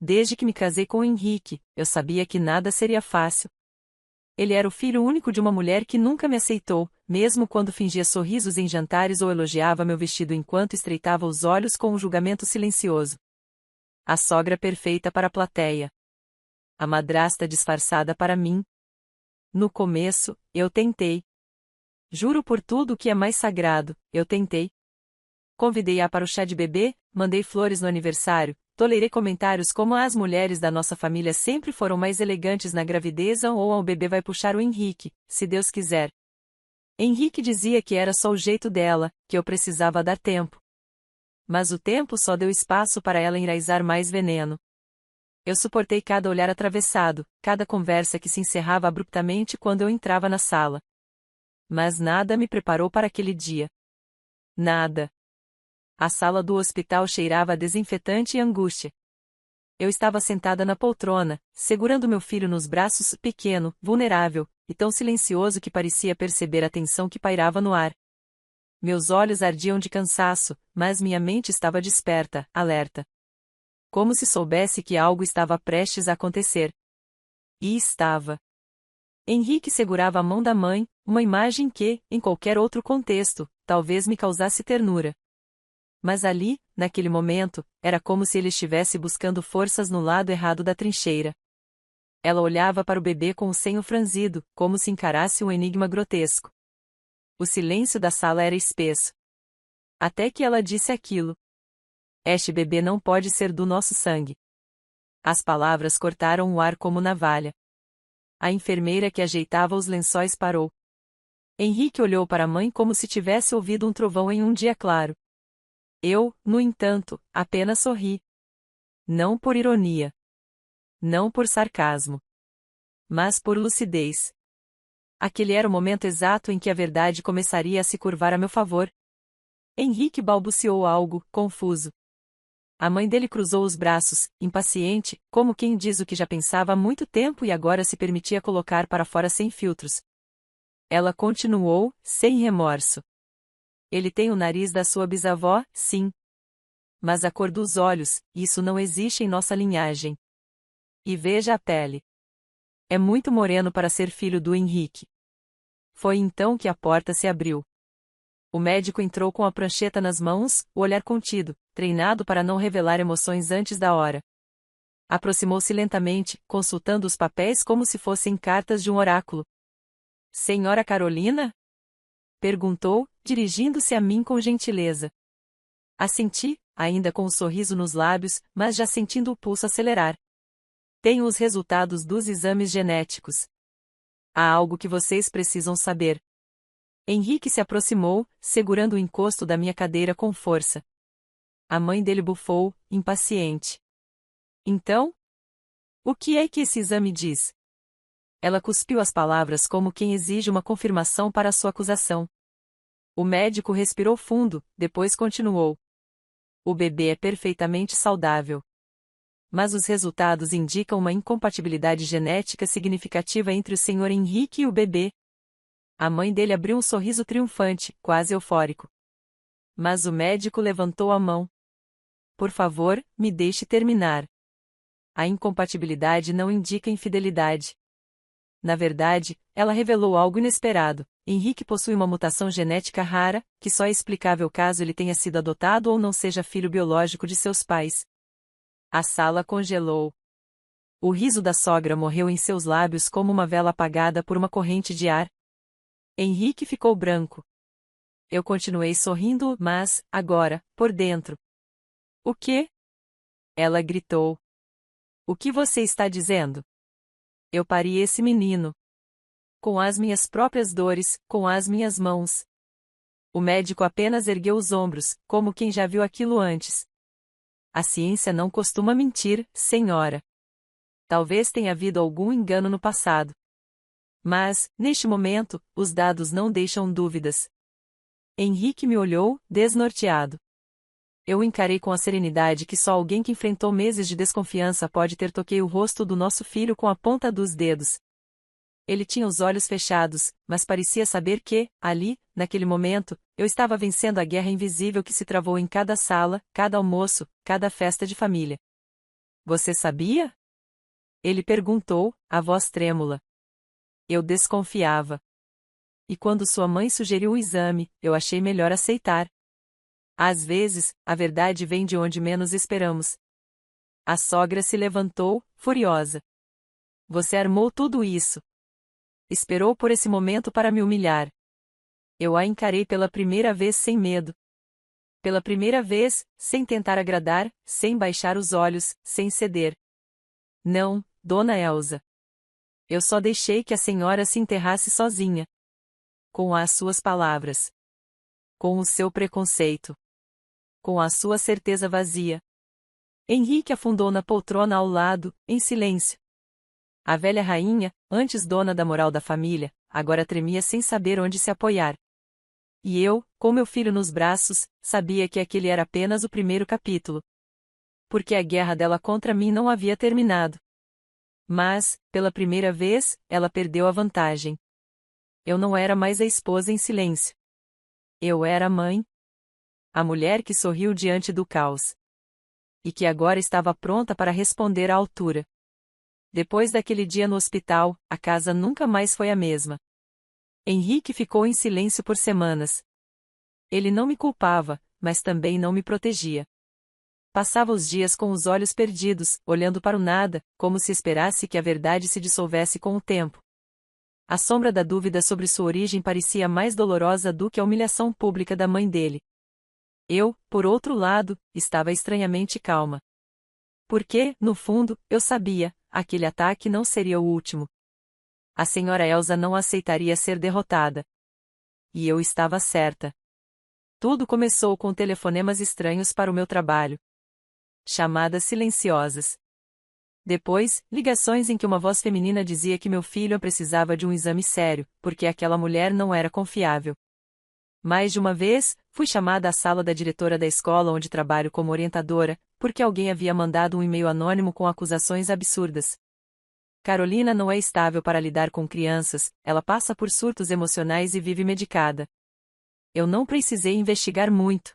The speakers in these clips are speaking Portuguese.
desde que me casei com Henrique, eu sabia que nada seria fácil. Ele era o filho único de uma mulher que nunca me aceitou, mesmo quando fingia sorrisos em jantares ou elogiava meu vestido enquanto estreitava os olhos com um julgamento silencioso. A sogra perfeita para a plateia. A madrasta disfarçada para mim. No começo, eu tentei. Juro por tudo o que é mais sagrado, eu tentei. Convidei-a para o chá de bebê, mandei flores no aniversário, tolerei comentários como as mulheres da nossa família sempre foram mais elegantes na gravidez ou o bebê vai puxar o Henrique, se Deus quiser. Henrique dizia que era só o jeito dela, que eu precisava dar tempo. Mas o tempo só deu espaço para ela enraizar mais veneno. Eu suportei cada olhar atravessado, cada conversa que se encerrava abruptamente quando eu entrava na sala. Mas nada me preparou para aquele dia. Nada. A sala do hospital cheirava a desinfetante e angústia. Eu estava sentada na poltrona, segurando meu filho nos braços, pequeno, vulnerável, e tão silencioso que parecia perceber a tensão que pairava no ar. Meus olhos ardiam de cansaço, mas minha mente estava desperta, alerta. Como se soubesse que algo estava prestes a acontecer. E estava. Henrique segurava a mão da mãe, uma imagem que, em qualquer outro contexto, talvez me causasse ternura. Mas ali, naquele momento, era como se ele estivesse buscando forças no lado errado da trincheira. Ela olhava para o bebê com o senho franzido, como se encarasse um enigma grotesco. O silêncio da sala era espesso. Até que ela disse aquilo. Este bebê não pode ser do nosso sangue. As palavras cortaram o ar como navalha. A enfermeira que ajeitava os lençóis parou. Henrique olhou para a mãe como se tivesse ouvido um trovão em um dia claro. Eu, no entanto, apenas sorri. Não por ironia. Não por sarcasmo. Mas por lucidez. Aquele era o momento exato em que a verdade começaria a se curvar a meu favor. Henrique balbuciou algo, confuso. A mãe dele cruzou os braços, impaciente, como quem diz o que já pensava há muito tempo e agora se permitia colocar para fora sem filtros. Ela continuou, sem remorso. Ele tem o nariz da sua bisavó, sim. Mas a cor dos olhos, isso não existe em nossa linhagem. E veja a pele. É muito moreno para ser filho do Henrique. Foi então que a porta se abriu. O médico entrou com a prancheta nas mãos, o olhar contido, treinado para não revelar emoções antes da hora. Aproximou-se lentamente, consultando os papéis como se fossem cartas de um oráculo. Senhora Carolina? Perguntou, dirigindo-se a mim com gentileza. Assenti, ainda com um sorriso nos lábios, mas já sentindo o pulso acelerar. Tenho os resultados dos exames genéticos. Há algo que vocês precisam saber. Henrique se aproximou, segurando o encosto da minha cadeira com força. A mãe dele bufou, impaciente. Então? O que é que esse exame diz? Ela cuspiu as palavras como quem exige uma confirmação para a sua acusação. O médico respirou fundo, depois continuou. O bebê é perfeitamente saudável. Mas os resultados indicam uma incompatibilidade genética significativa entre o Sr. Henrique e o bebê. A mãe dele abriu um sorriso triunfante, quase eufórico. Mas o médico levantou a mão. Por favor, me deixe terminar. A incompatibilidade não indica infidelidade. Na verdade, ela revelou algo inesperado. Henrique possui uma mutação genética rara, que só é explicável caso ele tenha sido adotado ou não seja filho biológico de seus pais. A sala congelou. O riso da sogra morreu em seus lábios como uma vela apagada por uma corrente de ar. Henrique ficou branco. Eu continuei sorrindo, mas, agora, por dentro. O quê? Ela gritou. O que você está dizendo? Eu pari esse menino. Com as minhas próprias dores, com as minhas mãos. O médico apenas ergueu os ombros, como quem já viu aquilo antes. A ciência não costuma mentir, senhora. Talvez tenha havido algum engano no passado. Mas, neste momento, os dados não deixam dúvidas. Henrique me olhou, desnorteado. Eu o encarei com a serenidade que só alguém que enfrentou meses de desconfiança pode ter. Toquei o rosto do nosso filho com a ponta dos dedos. Ele tinha os olhos fechados, mas parecia saber que, ali, naquele momento, eu estava vencendo a guerra invisível que se travou em cada sala, cada almoço, cada festa de família. Você sabia? Ele perguntou, a voz trêmula. Eu desconfiava. E quando sua mãe sugeriu o exame, eu achei melhor aceitar. Às vezes, a verdade vem de onde menos esperamos. A sogra se levantou, furiosa. Você armou tudo isso. Esperou por esse momento para me humilhar. Eu a encarei pela primeira vez sem medo. Pela primeira vez, sem tentar agradar, sem baixar os olhos, sem ceder. Não, Dona Elsa. Eu só deixei que a senhora se enterrasse sozinha. Com as suas palavras. Com o seu preconceito. Com a sua certeza vazia. Henrique afundou na poltrona ao lado, em silêncio. A velha rainha, antes dona da moral da família, agora tremia sem saber onde se apoiar. E eu, com meu filho nos braços, sabia que aquele era apenas o primeiro capítulo. Porque a guerra dela contra mim não havia terminado. Mas, pela primeira vez, ela perdeu a vantagem. Eu não era mais a esposa em silêncio. Eu era a mãe. A mulher que sorriu diante do caos. E que agora estava pronta para responder à altura. Depois daquele dia no hospital, a casa nunca mais foi a mesma. Henrique ficou em silêncio por semanas. Ele não me culpava, mas também não me protegia. Passava os dias com os olhos perdidos, olhando para o nada, como se esperasse que a verdade se dissolvesse com o tempo. A sombra da dúvida sobre sua origem parecia mais dolorosa do que a humilhação pública da mãe dele. Eu, por outro lado, estava estranhamente calma. Porque, no fundo, eu sabia, aquele ataque não seria o último. A senhora Elsa não aceitaria ser derrotada. E eu estava certa. Tudo começou com telefonemas estranhos para o meu trabalho. Chamadas silenciosas. Depois, ligações em que uma voz feminina dizia que meu filho precisava de um exame sério, porque aquela mulher não era confiável. Mais de uma vez, fui chamada à sala da diretora da escola onde trabalho como orientadora, porque alguém havia mandado um e-mail anônimo com acusações absurdas. Carolina não é estável para lidar com crianças, ela passa por surtos emocionais e vive medicada. Eu não precisei investigar muito.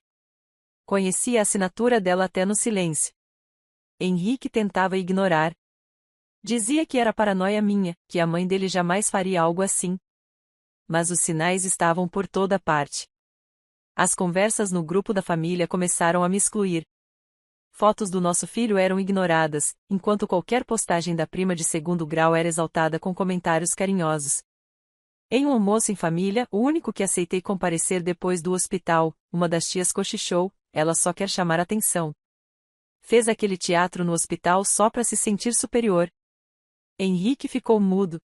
Conheci a assinatura dela até no silêncio. Henrique tentava ignorar. Dizia que era paranoia minha, que a mãe dele jamais faria algo assim. Mas os sinais estavam por toda parte. As conversas no grupo da família começaram a me excluir. Fotos do nosso filho eram ignoradas, enquanto qualquer postagem da prima de segundo grau era exaltada com comentários carinhosos. Em um almoço em família, o único que aceitei comparecer depois do hospital, uma das tias cochichou, ela só quer chamar atenção. Fez aquele teatro no hospital só para se sentir superior. Henrique ficou mudo.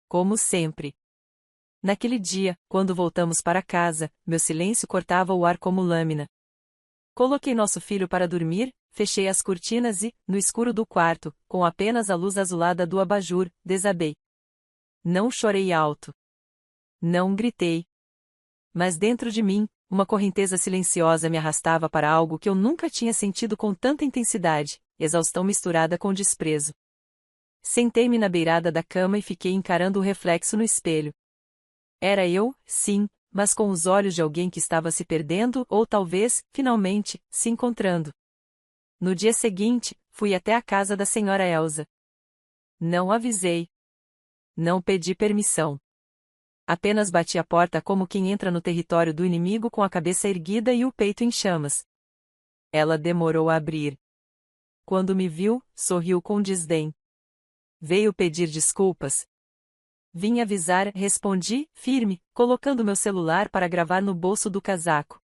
Como sempre. Naquele dia, quando voltamos para casa, meu silêncio cortava o ar como lâmina. Coloquei nosso filho para dormir, fechei as cortinas e, no escuro do quarto, com apenas a luz azulada do abajur, desabei. Não chorei alto. Não gritei. Mas dentro de mim, uma correnteza silenciosa me arrastava para algo que eu nunca tinha sentido com tanta intensidade, exaustão misturada com desprezo. Sentei-me na beirada da cama e fiquei encarando o reflexo no espelho. Era eu, sim, mas com os olhos de alguém que estava se perdendo ou talvez, finalmente, se encontrando. No dia seguinte, fui até a casa da senhora Elsa. Não avisei. Não pedi permissão. Apenas bati a porta como quem entra no território do inimigo com a cabeça erguida e o peito em chamas. Ela demorou a abrir. Quando me viu, sorriu com desdém. Veio pedir desculpas. Vim avisar, respondi, firme, colocando meu celular para gravar no bolso do casaco.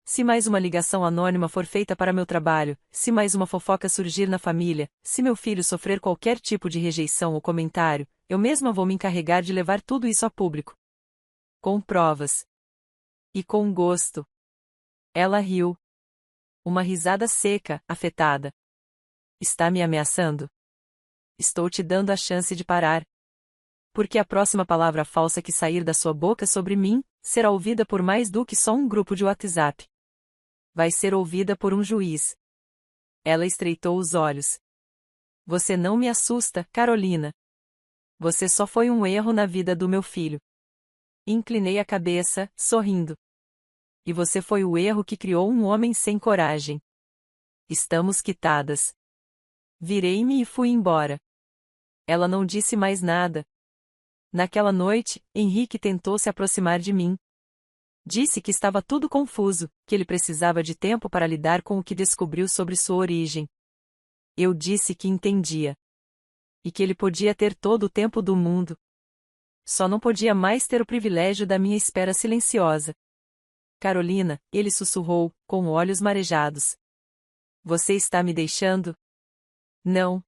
Se mais uma ligação anônima for feita para meu trabalho, se mais uma fofoca surgir na família, se meu filho sofrer qualquer tipo de rejeição ou comentário, eu mesma vou me encarregar de levar tudo isso a público. Com provas. E com gosto. Ela riu. Uma risada seca, afetada. Está me ameaçando? Estou te dando a chance de parar. Porque a próxima palavra falsa que sair da sua boca sobre mim, será ouvida por mais do que só um grupo de WhatsApp. Vai ser ouvida por um juiz. Ela estreitou os olhos. Você não me assusta, Carolina. Você só foi um erro na vida do meu filho. Inclinei a cabeça, sorrindo. E você foi o erro que criou um homem sem coragem. Estamos quitadas. Virei-me e fui embora. Ela não disse mais nada. Naquela noite, Henrique tentou se aproximar de mim. Disse que estava tudo confuso, que ele precisava de tempo para lidar com o que descobriu sobre sua origem. Eu disse que entendia. E que ele podia ter todo o tempo do mundo. Só não podia mais ter o privilégio da minha espera silenciosa. Carolina, ele sussurrou, com olhos marejados. Você está me deixando? Não.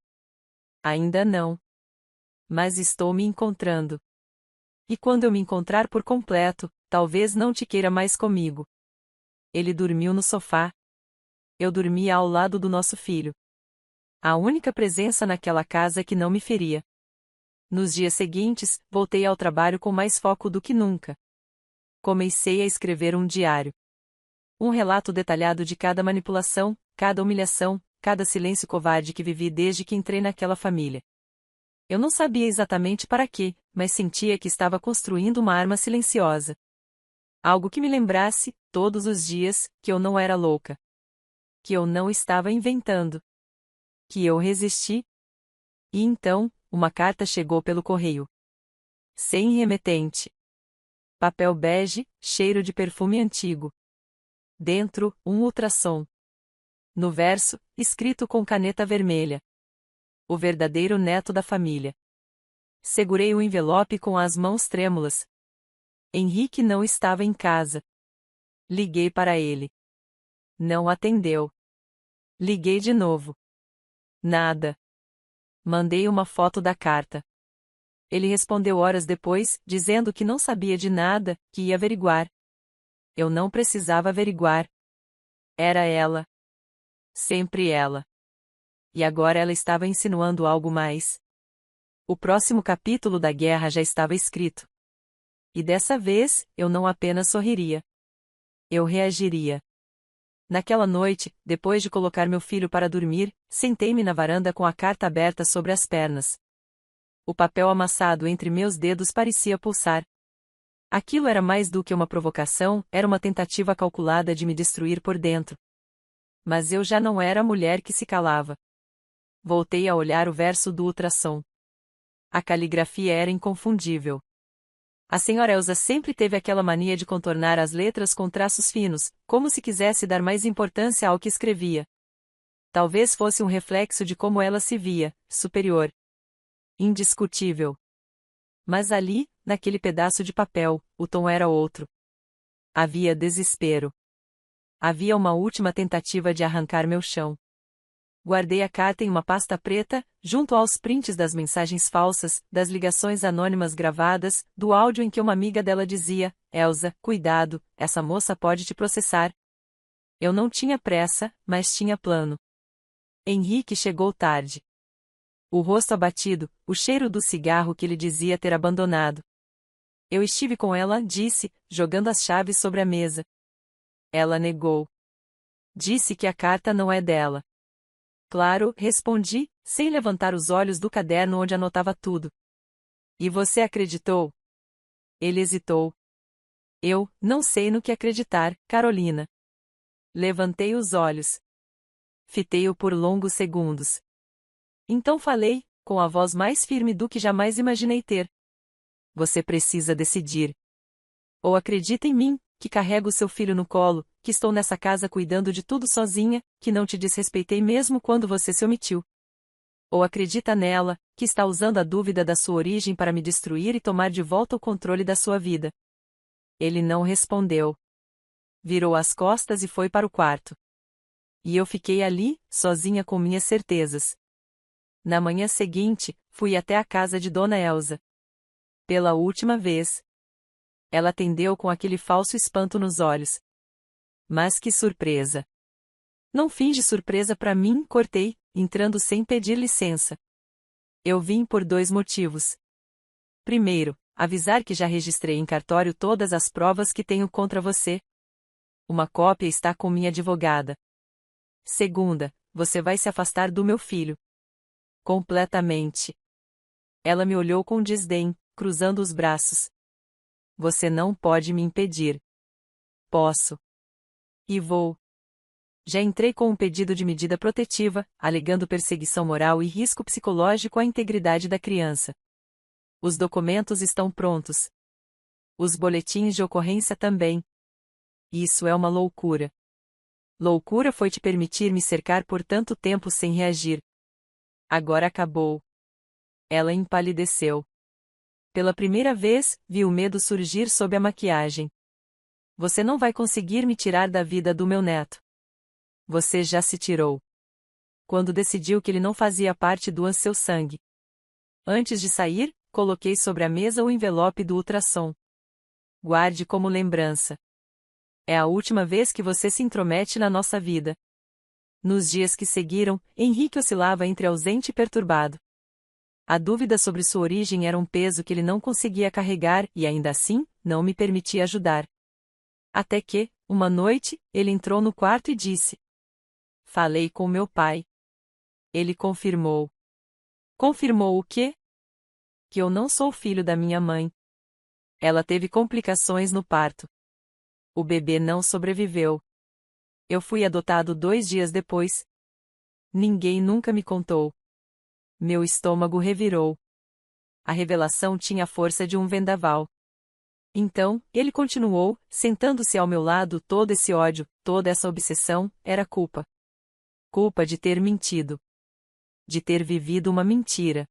Ainda não. Mas estou me encontrando. E quando eu me encontrar por completo, talvez não te queira mais comigo. Ele dormiu no sofá. Eu dormia ao lado do nosso filho. A única presença naquela casa que não me feria. Nos dias seguintes, voltei ao trabalho com mais foco do que nunca. Comecei a escrever um diário. Um relato detalhado de cada manipulação, cada humilhação, cada silêncio covarde que vivi desde que entrei naquela família. Eu não sabia exatamente para quê, mas sentia que estava construindo uma arma silenciosa. Algo que me lembrasse, todos os dias, que eu não era louca. Que eu não estava inventando. Que eu resisti. E então, uma carta chegou pelo correio. Sem remetente. Papel bege, cheiro de perfume antigo. Dentro, um ultrassom. No verso, escrito com caneta vermelha. O verdadeiro neto da família. Segurei o envelope com as mãos trêmulas. Henrique não estava em casa. Liguei para ele. Não atendeu. Liguei de novo. Nada. Mandei uma foto da carta. Ele respondeu horas depois, dizendo que não sabia de nada, que ia averiguar. Eu não precisava averiguar. Era ela. Sempre ela. E agora ela estava insinuando algo mais. O próximo capítulo da guerra já estava escrito. E dessa vez, eu não apenas sorriria. Eu reagiria. Naquela noite, depois de colocar meu filho para dormir, sentei-me na varanda com a carta aberta sobre as pernas. O papel amassado entre meus dedos parecia pulsar. Aquilo era mais do que uma provocação, era uma tentativa calculada de me destruir por dentro. Mas eu já não era a mulher que se calava. Voltei a olhar o verso do ultrassom. A caligrafia era inconfundível. A senhora Elsa sempre teve aquela mania de contornar as letras com traços finos, como se quisesse dar mais importância ao que escrevia. Talvez fosse um reflexo de como ela se via, superior. Indiscutível. Mas ali, naquele pedaço de papel, o tom era outro. Havia desespero. Havia uma última tentativa de arrancar meu chão. Guardei a carta em uma pasta preta, junto aos prints das mensagens falsas, das ligações anônimas gravadas, do áudio em que uma amiga dela dizia: Elsa, cuidado, essa moça pode te processar. Eu não tinha pressa, mas tinha plano. Henrique chegou tarde. O rosto abatido, o cheiro do cigarro que ele dizia ter abandonado. Eu estive com ela, disse, jogando as chaves sobre a mesa. Ela negou. Disse que a carta não é dela. Claro, respondi, sem levantar os olhos do caderno onde anotava tudo. E você acreditou? Ele hesitou. Eu, não sei no que acreditar, Carolina. Levantei os olhos. Fitei-o por longos segundos. Então falei, com a voz mais firme do que jamais imaginei ter. Você precisa decidir. Ou acredita em mim, que carrego seu filho no colo, que estou nessa casa cuidando de tudo sozinha, que não te desrespeitei mesmo quando você se omitiu. Ou acredita nela, que está usando a dúvida da sua origem para me destruir e tomar de volta o controle da sua vida. Ele não respondeu. Virou as costas e foi para o quarto. E eu fiquei ali, sozinha com minhas certezas. Na manhã seguinte, fui até a casa de Dona Elsa. Pela última vez. Ela atendeu com aquele falso espanto nos olhos. Mas que surpresa! Não finge surpresa para mim, cortei, entrando sem pedir licença. Eu vim por 2 motivos. Primeiro, avisar que já registrei em cartório todas as provas que tenho contra você. Uma cópia está com minha advogada. Segunda, você vai se afastar do meu filho. Completamente. Ela me olhou com desdém, cruzando os braços. Você não pode me impedir. Posso. E vou. Já entrei com um pedido de medida protetiva, alegando perseguição moral e risco psicológico à integridade da criança. Os documentos estão prontos. Os boletins de ocorrência também. Isso é uma loucura. Loucura foi te permitir me cercar por tanto tempo sem reagir. Agora acabou. Ela empalideceu. Pela primeira vez, vi o medo surgir sob a maquiagem. Você não vai conseguir me tirar da vida do meu neto. Você já se tirou. Quando decidiu que ele não fazia parte do seu sangue. Antes de sair, coloquei sobre a mesa o envelope do ultrassom. Guarde como lembrança. É a última vez que você se intromete na nossa vida. Nos dias que seguiram, Henrique oscilava entre ausente e perturbado. A dúvida sobre sua origem era um peso que ele não conseguia carregar e, ainda assim, não me permitia ajudar. Até que, uma noite, ele entrou no quarto e disse: Falei com meu pai. Ele confirmou. Confirmou o quê? Que eu não sou filho da minha mãe. Ela teve complicações no parto. O bebê não sobreviveu. Eu fui adotado 2 dias depois. Ninguém nunca me contou. Meu estômago revirou. A revelação tinha a força de um vendaval. Então, ele continuou, sentando-se ao meu lado. Todo esse ódio, toda essa obsessão, era culpa. Culpa de ter mentido. De ter vivido uma mentira.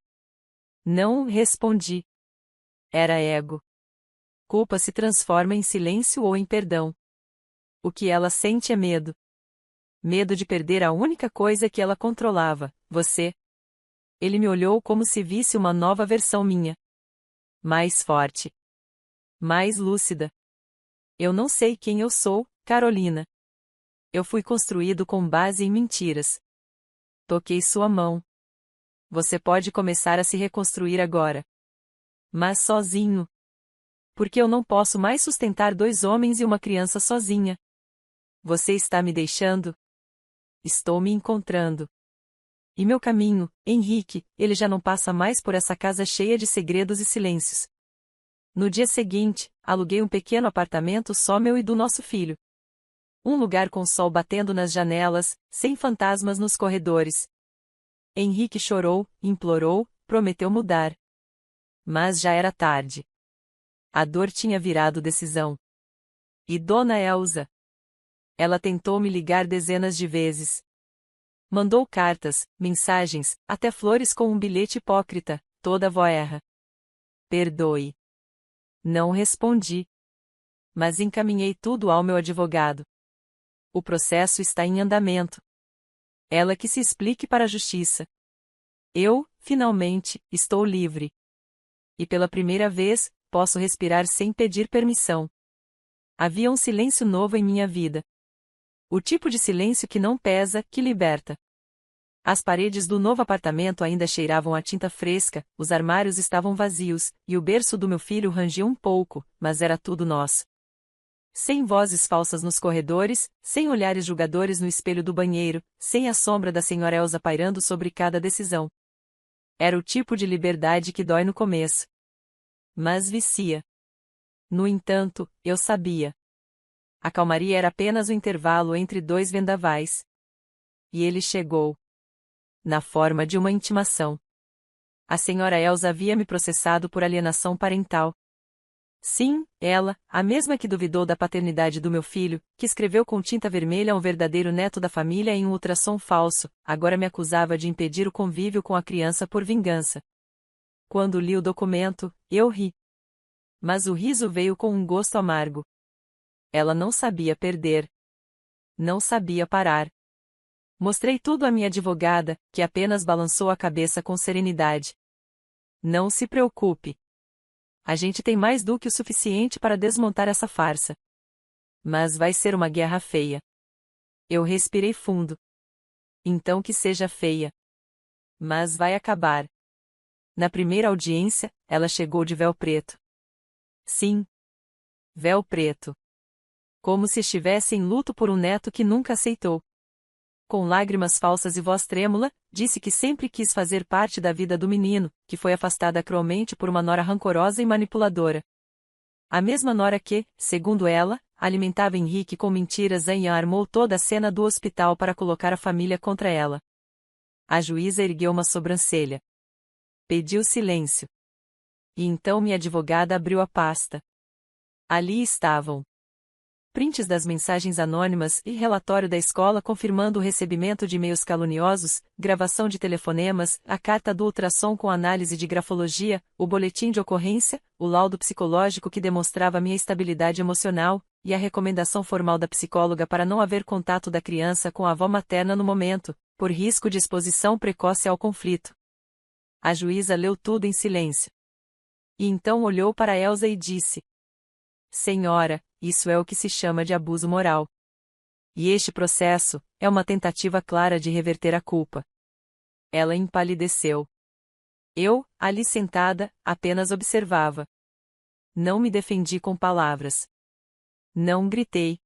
Não respondi. Era ego. Culpa se transforma em silêncio ou em perdão. O que ela sente é medo. Medo de perder a única coisa que ela controlava, você. Ele me olhou como se visse uma nova versão minha. Mais forte. Mais lúcida. Eu não sei quem eu sou, Carolina. Eu fui construído com base em mentiras. Toquei sua mão. Você pode começar a se reconstruir agora. Mas sozinho. Porque eu não posso mais sustentar 2 homens e uma criança sozinha. Você está me deixando? Estou me encontrando. E meu caminho, Henrique, ele já não passa mais por essa casa cheia de segredos e silêncios. No dia seguinte, aluguei um pequeno apartamento só meu e do nosso filho. Um lugar com sol batendo nas janelas, sem fantasmas nos corredores. Henrique chorou, implorou, prometeu mudar. Mas já era tarde. A dor tinha virado decisão. E Dona Elsa? Ela tentou me ligar dezenas de vezes. Mandou cartas, mensagens, até flores com um bilhete hipócrita, toda voerra. Perdoe. Não respondi. Mas encaminhei tudo ao meu advogado. O processo está em andamento. Ela que se explique para a justiça. Eu, finalmente, estou livre. E pela primeira vez, posso respirar sem pedir permissão. Havia um silêncio novo em minha vida. O tipo de silêncio que não pesa, que liberta. As paredes do novo apartamento ainda cheiravam a tinta fresca, os armários estavam vazios, e o berço do meu filho rangia um pouco, mas era tudo nosso. Sem vozes falsas nos corredores, sem olhares julgadores no espelho do banheiro, sem a sombra da senhora Elsa pairando sobre cada decisão. Era o tipo de liberdade que dói no começo. Mas vicia. No entanto, eu sabia. A calmaria era apenas o intervalo entre 2 vendavais. E ele chegou. Na forma de uma intimação. A senhora Elsa havia me processado por alienação parental. Sim, ela, a mesma que duvidou da paternidade do meu filho, que escreveu com tinta vermelha um verdadeiro neto da família em um ultrassom falso, agora me acusava de impedir o convívio com a criança por vingança. Quando li o documento, eu ri. Mas o riso veio com um gosto amargo. Ela não sabia perder. Não sabia parar. Mostrei tudo à minha advogada, que apenas balançou a cabeça com serenidade. Não se preocupe. A gente tem mais do que o suficiente para desmontar essa farsa. Mas vai ser uma guerra feia. Eu respirei fundo. Então que seja feia. Mas vai acabar. Na primeira audiência, ela chegou de véu preto. Sim. Véu preto. Como se estivesse em luto por um neto que nunca aceitou. Com lágrimas falsas e voz trêmula, disse que sempre quis fazer parte da vida do menino, que foi afastada cruelmente por uma nora rancorosa e manipuladora. A mesma nora que, segundo ela, alimentava Henrique com mentiras e armou toda a cena do hospital para colocar a família contra ela. A juíza ergueu uma sobrancelha. Pediu silêncio. E então minha advogada abriu a pasta. Ali estavam prints das mensagens anônimas e relatório da escola confirmando o recebimento de e-mails caluniosos, gravação de telefonemas, a carta do ultrassom com análise de grafologia, o boletim de ocorrência, o laudo psicológico que demonstrava minha estabilidade emocional, e a recomendação formal da psicóloga para não haver contato da criança com a avó materna no momento, por risco de exposição precoce ao conflito. A juíza leu tudo em silêncio. E então olhou para Elsa e disse: Senhora, isso é o que se chama de abuso moral. E este processo é uma tentativa clara de reverter a culpa. Ela empalideceu. Eu, ali sentada, apenas observava. Não me defendi com palavras. Não gritei.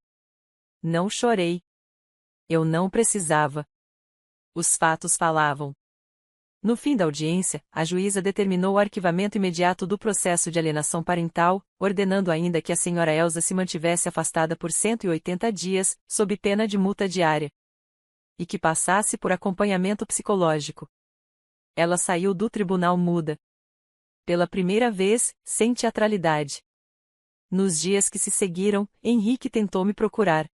Não chorei. Eu não precisava. Os fatos falavam. No fim da audiência, a juíza determinou o arquivamento imediato do processo de alienação parental, ordenando ainda que a senhora Elsa se mantivesse afastada por 180 dias, sob pena de multa diária. E que passasse por acompanhamento psicológico. Ela saiu do tribunal muda. Pela primeira vez, sem teatralidade. Nos dias que se seguiram, Henrique tentou me procurar.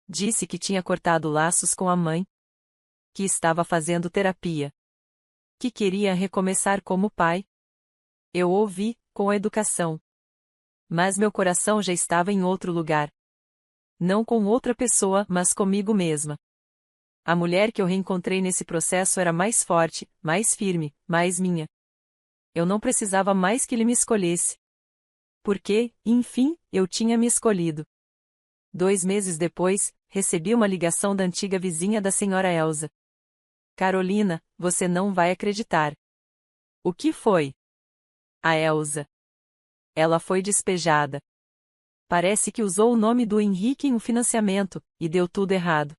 Disse que tinha cortado laços com a mãe. Que estava fazendo terapia. Que queria recomeçar como pai. Eu ouvi, com educação. Mas meu coração já estava em outro lugar. Não com outra pessoa, mas comigo mesma. A mulher que eu reencontrei nesse processo era mais forte, mais firme, mais minha. Eu não precisava mais que ele me escolhesse. Porque, enfim, eu tinha me escolhido. 2 meses depois, recebi uma ligação da antiga vizinha da senhora Elsa. Carolina, você não vai acreditar. O que foi? A Elsa. Ela foi despejada. Parece que usou o nome do Henrique em um financiamento, e deu tudo errado.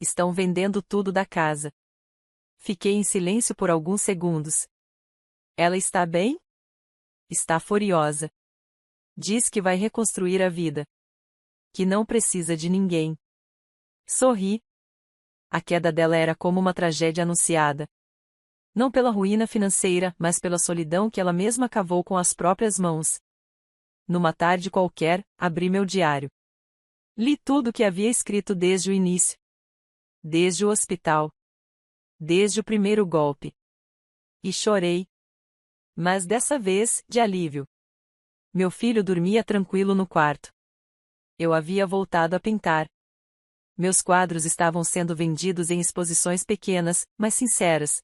Estão vendendo tudo da casa. Fiquei em silêncio por alguns segundos. Ela está bem? Está furiosa. Diz que vai reconstruir a vida. Que não precisa de ninguém. Sorri. A queda dela era como uma tragédia anunciada. Não pela ruína financeira, mas pela solidão que ela mesma cavou com as próprias mãos. Numa tarde qualquer, abri meu diário. Li tudo o que havia escrito desde o início. Desde o hospital. Desde o primeiro golpe. E chorei. Mas dessa vez, de alívio. Meu filho dormia tranquilo no quarto. Eu havia voltado a pintar. Meus quadros estavam sendo vendidos em exposições pequenas, mas sinceras.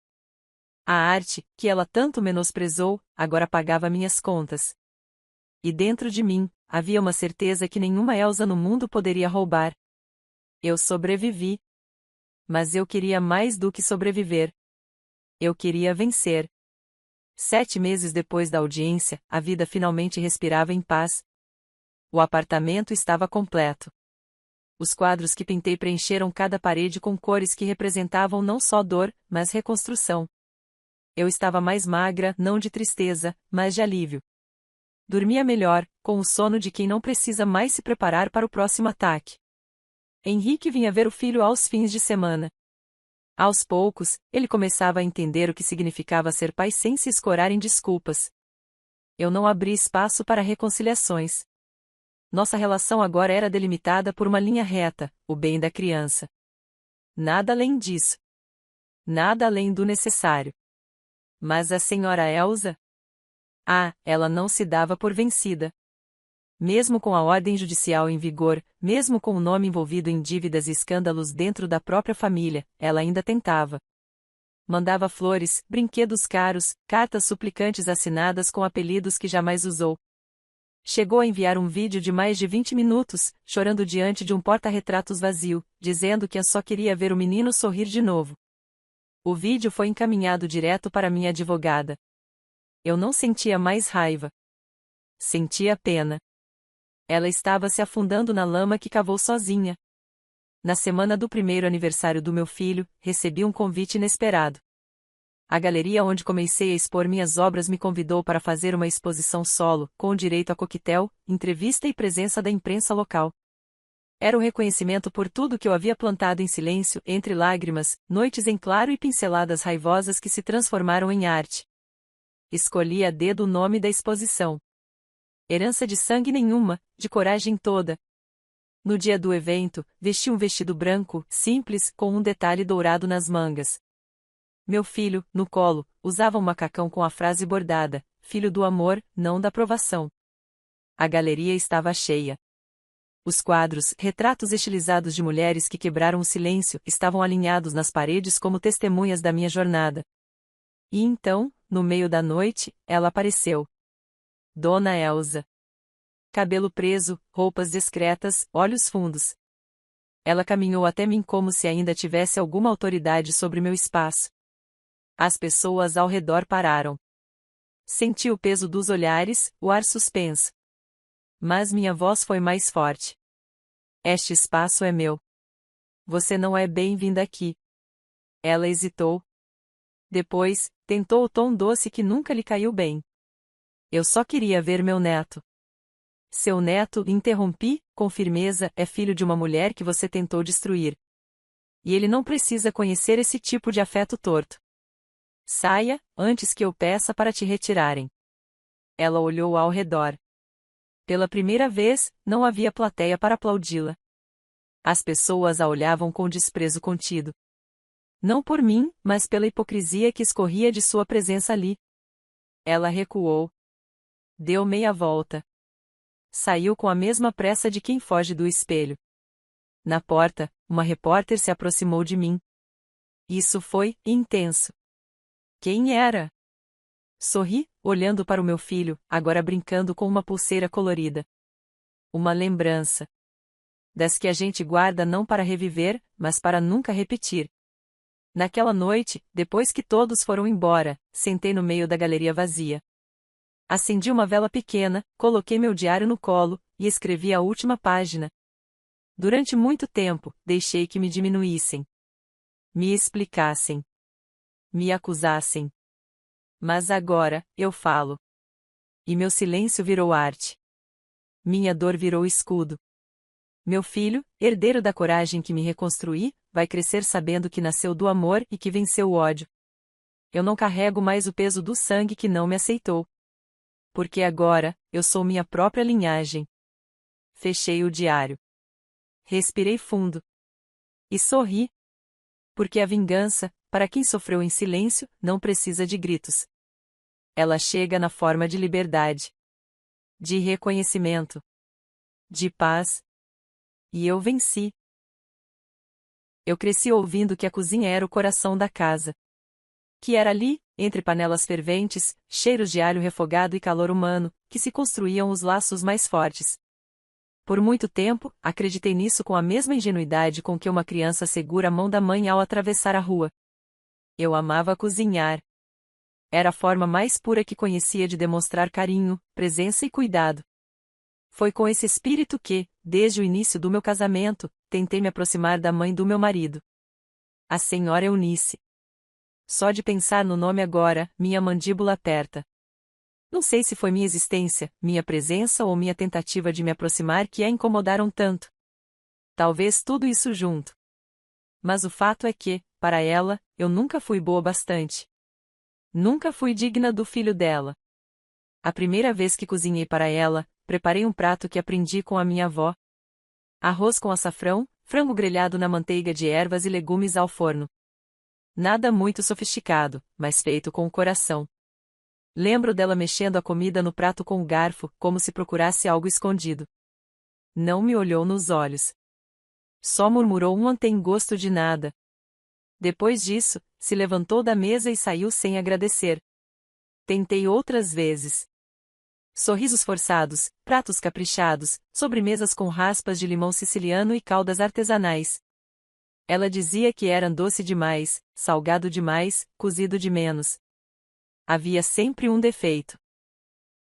A arte, que ela tanto menosprezou, agora pagava minhas contas. E dentro de mim, havia uma certeza que nenhuma Elsa no mundo poderia roubar. Eu sobrevivi. Mas eu queria mais do que sobreviver. Eu queria vencer. 7 meses depois da audiência, a vida finalmente respirava em paz. O apartamento estava completo. Os quadros que pintei preencheram cada parede com cores que representavam não só dor, mas reconstrução. Eu estava mais magra, não de tristeza, mas de alívio. Dormia melhor, com o sono de quem não precisa mais se preparar para o próximo ataque. Henrique vinha ver o filho aos fins de semana. Aos poucos, ele começava a entender o que significava ser pai sem se escorar em desculpas. Eu não abri espaço para reconciliações. Nossa relação agora era delimitada por uma linha reta, o bem da criança. Nada além disso. Nada além do necessário. Mas a senhora Elsa? Ah, ela não se dava por vencida. Mesmo com a ordem judicial em vigor, mesmo com o nome envolvido em dívidas e escândalos dentro da própria família, ela ainda tentava. Mandava flores, brinquedos caros, cartas suplicantes assinadas com apelidos que jamais usou. Chegou a enviar um vídeo de mais de 20 minutos, chorando diante de um porta-retratos vazio, dizendo que só queria ver o menino sorrir de novo. O vídeo foi encaminhado direto para minha advogada. Eu não sentia mais raiva. Sentia pena. Ela estava se afundando na lama que cavou sozinha. Na semana do primeiro aniversário do meu filho, recebi um convite inesperado. A galeria onde comecei a expor minhas obras me convidou para fazer uma exposição solo, com direito a coquetel, entrevista e presença da imprensa local. Era um reconhecimento por tudo que eu havia plantado em silêncio, entre lágrimas, noites em claro e pinceladas raivosas que se transformaram em arte. Escolhi a dedo o nome da exposição. Herança de sangue nenhuma, de coragem toda. No dia do evento, vesti um vestido branco, simples, com um detalhe dourado nas mangas. Meu filho, no colo, usava um macacão com a frase bordada: filho do amor, não da provação. A galeria estava cheia. Os quadros, retratos estilizados de mulheres que quebraram o silêncio, estavam alinhados nas paredes como testemunhas da minha jornada. E então, no meio da noite, ela apareceu. Dona Elsa. Cabelo preso, roupas discretas, olhos fundos. Ela caminhou até mim como se ainda tivesse alguma autoridade sobre meu espaço. As pessoas ao redor pararam. Senti o peso dos olhares, o ar suspenso. Mas minha voz foi mais forte. Este espaço é meu. Você não é bem-vinda aqui. Ela hesitou. Depois, tentou o tom doce que nunca lhe caiu bem. Eu só queria ver meu neto. Seu neto, interrompi, com firmeza, é filho de uma mulher que você tentou destruir. E ele não precisa conhecer esse tipo de afeto torto. Saia, antes que eu peça para te retirarem. Ela olhou ao redor. Pela primeira vez, não havia plateia para aplaudi-la. As pessoas a olhavam com desprezo contido. Não por mim, mas pela hipocrisia que escorria de sua presença ali. Ela recuou. Deu meia volta. Saiu com a mesma pressa de quem foge do espelho. Na porta, uma repórter se aproximou de mim. Isso foi intenso. Quem era? Sorri, olhando para o meu filho, agora brincando com uma pulseira colorida. Uma lembrança. Das que a gente guarda não para reviver, mas para nunca repetir. Naquela noite, depois que todos foram embora, sentei no meio da galeria vazia. Acendi uma vela pequena, coloquei meu diário no colo, e escrevi a última página. Durante muito tempo, deixei que me diminuíssem. Me explicassem. Me acusassem. Mas agora, eu falo. E meu silêncio virou arte. Minha dor virou escudo. Meu filho, herdeiro da coragem que me reconstruí, vai crescer sabendo que nasceu do amor e que venceu o ódio. Eu não carrego mais o peso do sangue que não me aceitou. Porque agora, eu sou minha própria linhagem. Fechei o diário. Respirei fundo. E sorri. Porque a vingança, para quem sofreu em silêncio, não precisa de gritos. Ela chega na forma de liberdade. De reconhecimento. De paz. E eu venci. Eu cresci ouvindo que a cozinha era o coração da casa. Que era ali, entre panelas ferventes, cheiros de alho refogado e calor humano, que se construíam os laços mais fortes. Por muito tempo, acreditei nisso com a mesma ingenuidade com que uma criança segura a mão da mãe ao atravessar a rua. Eu amava cozinhar. Era a forma mais pura que conhecia de demonstrar carinho, presença e cuidado. Foi com esse espírito que, desde o início do meu casamento, tentei me aproximar da mãe do meu marido. A senhora Eunice. Só de pensar no nome agora, minha mandíbula aperta. Não sei se foi minha existência, minha presença ou minha tentativa de me aproximar que a incomodaram tanto. Talvez tudo isso junto. Mas o fato é que, para ela, eu nunca fui boa bastante. Nunca fui digna do filho dela. A primeira vez que cozinhei para ela, preparei um prato que aprendi com a minha avó. Arroz com açafrão, frango grelhado na manteiga de ervas e legumes ao forno. Nada muito sofisticado, mas feito com o coração. Lembro dela mexendo a comida no prato com o garfo, como se procurasse algo escondido. Não me olhou nos olhos. Só murmurou não tem gosto de nada. Depois disso, se levantou da mesa e saiu sem agradecer. Tentei outras vezes. Sorrisos forçados, pratos caprichados, sobremesas com raspas de limão siciliano e caldas artesanais. Ela dizia que era doce demais, salgado demais, cozido de menos. Havia sempre um defeito.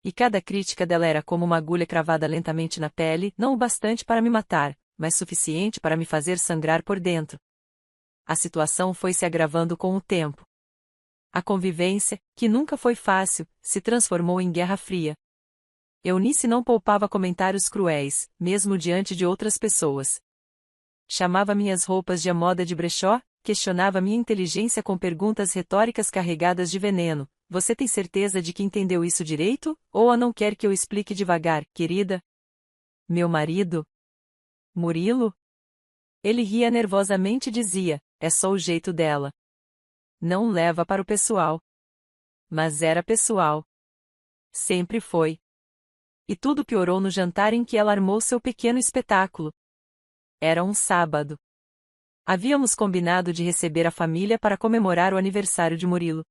E cada crítica dela era como uma agulha cravada lentamente na pele, não o bastante para me matar, mas suficiente para me fazer sangrar por dentro. A situação foi se agravando com o tempo. A convivência, que nunca foi fácil, se transformou em guerra fria. Eunice não poupava comentários cruéis, mesmo diante de outras pessoas. Chamava minhas roupas de a moda de brechó, questionava minha inteligência com perguntas retóricas carregadas de veneno. Você tem certeza de que entendeu isso direito, ou a não quer que eu explique devagar, querida? Meu marido? Murilo? Ele ria nervosamente e dizia, é só o jeito dela. Não leva para o pessoal. Mas era pessoal. Sempre foi. E tudo piorou no jantar em que ela armou seu pequeno espetáculo. Era um sábado. Havíamos combinado de receber a família para comemorar o aniversário de Murilo.